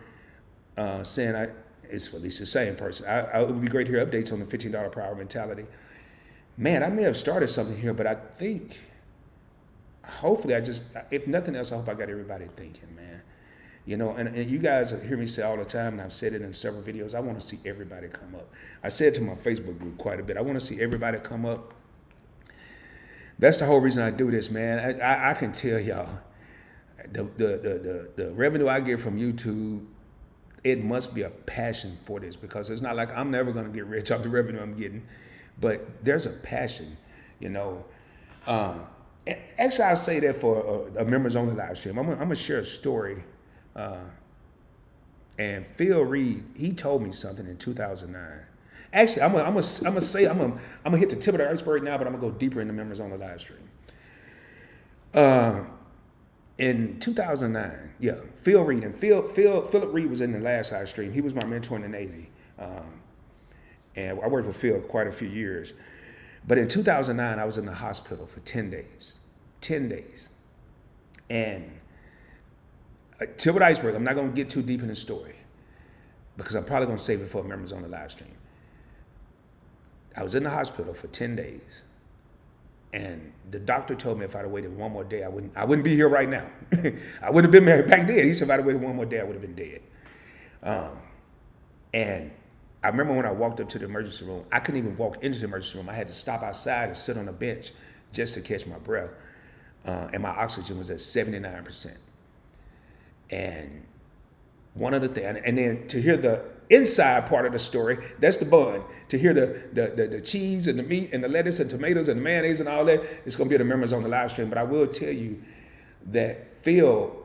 Saying it's Felicia, same person. It would be great to hear updates on the $15 per hour mentality. Man, I may have started something here, but I think, hopefully, if nothing else, I hope I got everybody thinking, man. You know, and you guys hear me say all the time, and I've said it in several videos, I want to see everybody come up. I said to my Facebook group quite a bit, I want to see everybody come up. That's the whole reason I do this, man. I can tell y'all, the revenue I get from YouTube, it must be a passion for this, because it's not like I'm never going to get rich off the revenue I'm getting, but there's a passion, you know. Actually, I'll say that for members on the live stream. I'm going to share a story. And Phil Reed, he told me something in 2009. Actually, I'm gonna hit the tip of the iceberg now, but I'm gonna go deeper into members on the live stream. In 2009, yeah, Phil Reed, and Philip Reed was in the last live stream. He was my mentor in the Navy, and I worked with Phil quite a few years. But in 2009, I was in the hospital for 10 days, and tip of the iceberg. I'm not going to get too deep in the story because I'm probably going to save it for members on the live stream. I was in the hospital for 10 days, and the doctor told me if I'd have waited one more day, I wouldn't be here right now. I wouldn't have been married back then. He said if I'd have waited one more day, I would have been dead. And I remember when I walked up to the emergency room, I couldn't even walk into the emergency room. I had to stop outside and sit on a bench just to catch my breath, and my oxygen was at 79%. And one of the things, and then to hear the inside part of the story, that's the bun. To hear the cheese and the meat and the lettuce and tomatoes and the mayonnaise and all that, it's going to be the members on the live stream. But I will tell you that Phil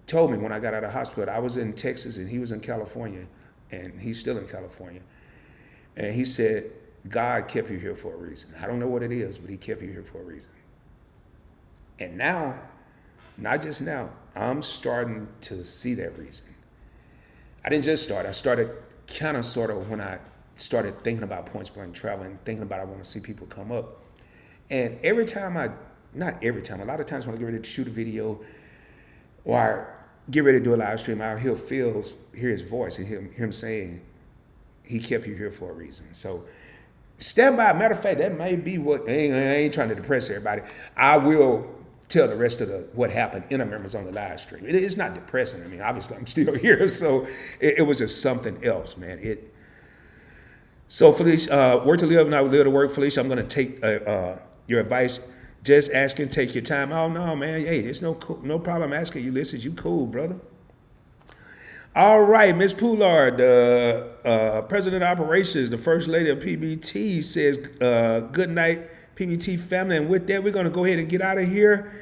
told me when I got out of hospital, I was in Texas and he was in California, and he's still in California. And he said, God kept you here for a reason. I don't know what it is, but he kept you here for a reason. And now, not just now, I'm starting to see that reason. I didn't just start. I started kind of sort of when I started thinking about Points Blank Travel and thinking about I want to see people come up. And every time not every time, a lot of times when I get ready to shoot a video or I get ready to do a live stream, I'll hear his voice and hear him saying, he kept you here for a reason. So Stand by. Matter of fact, that may be what, I ain't trying to depress everybody. I will tell the rest of what happened in the members on the live stream. It's not depressing. I mean, obviously I'm still here, so it was just something else, man. So Felicia, work to live, not live to work. Felicia, I'm going to take your advice. Just asking, take your time. Oh no, man. Hey, there's no problem asking you. Listen, you cool, brother. All right, Miss Poulard, President of Operations, the First Lady of PBT says, good night, PBT family. And with that, we're going to go ahead and get out of here.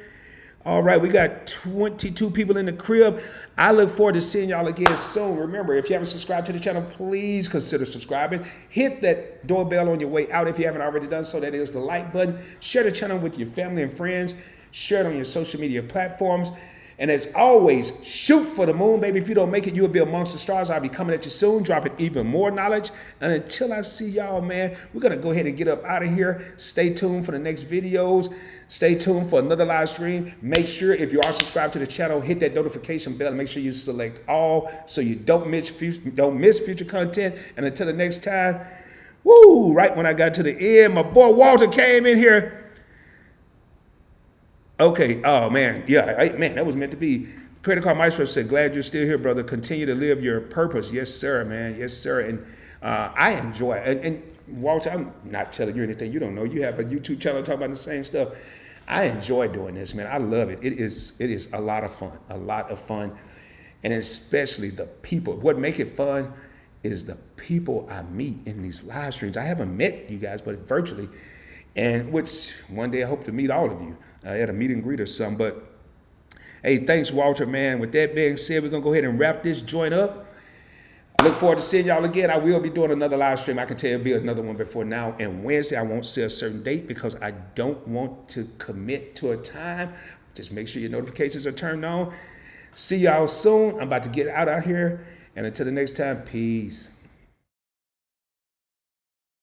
All right, we got 22 people in the crib. I look forward to seeing y'all again soon. Remember, if you haven't subscribed to the channel, please consider subscribing. Hit that doorbell on your way out if you haven't already done so. That is the like button. Share the channel with your family and friends. Share it on your social media platforms. And as always, shoot for the moon, baby. If you don't make it, you'll be amongst the stars. I'll be coming at you soon, dropping even more knowledge. And until I see y'all, man, we're going to go ahead and get up out of here. Stay tuned for the next videos. Stay tuned for another live stream. Make sure if you are subscribed to the channel, hit that notification bell and make sure you select all so you don't miss future content. And until the next time, woo, right when I got to the end, my boy Walter came in here. Okay, oh man, yeah, man, that was meant to be. Credit Card Maestro said, glad you're still here, brother. Continue to live your purpose. Yes, sir, man. Yes, sir. And I enjoy it. And Walter, I'm not telling you anything you don't know. You have a YouTube channel talking about the same stuff. I enjoy doing this, man. I love it. It is a lot of fun, and especially the people. What make it fun is the people I meet in these live streams. I haven't met you guys, but virtually, and which one day I hope to meet all of you at a meet and greet or something. But hey, thanks, Walter, man. With that being said, we're gonna go ahead and wrap this joint up. I look forward to seeing y'all again. I will be doing another live stream. I can tell you it'll be another one before now. And Wednesday, I won't say a certain date because I don't want to commit to a time. Just make sure your notifications are turned on. See y'all soon. I'm about to get out here. And until the next time, peace.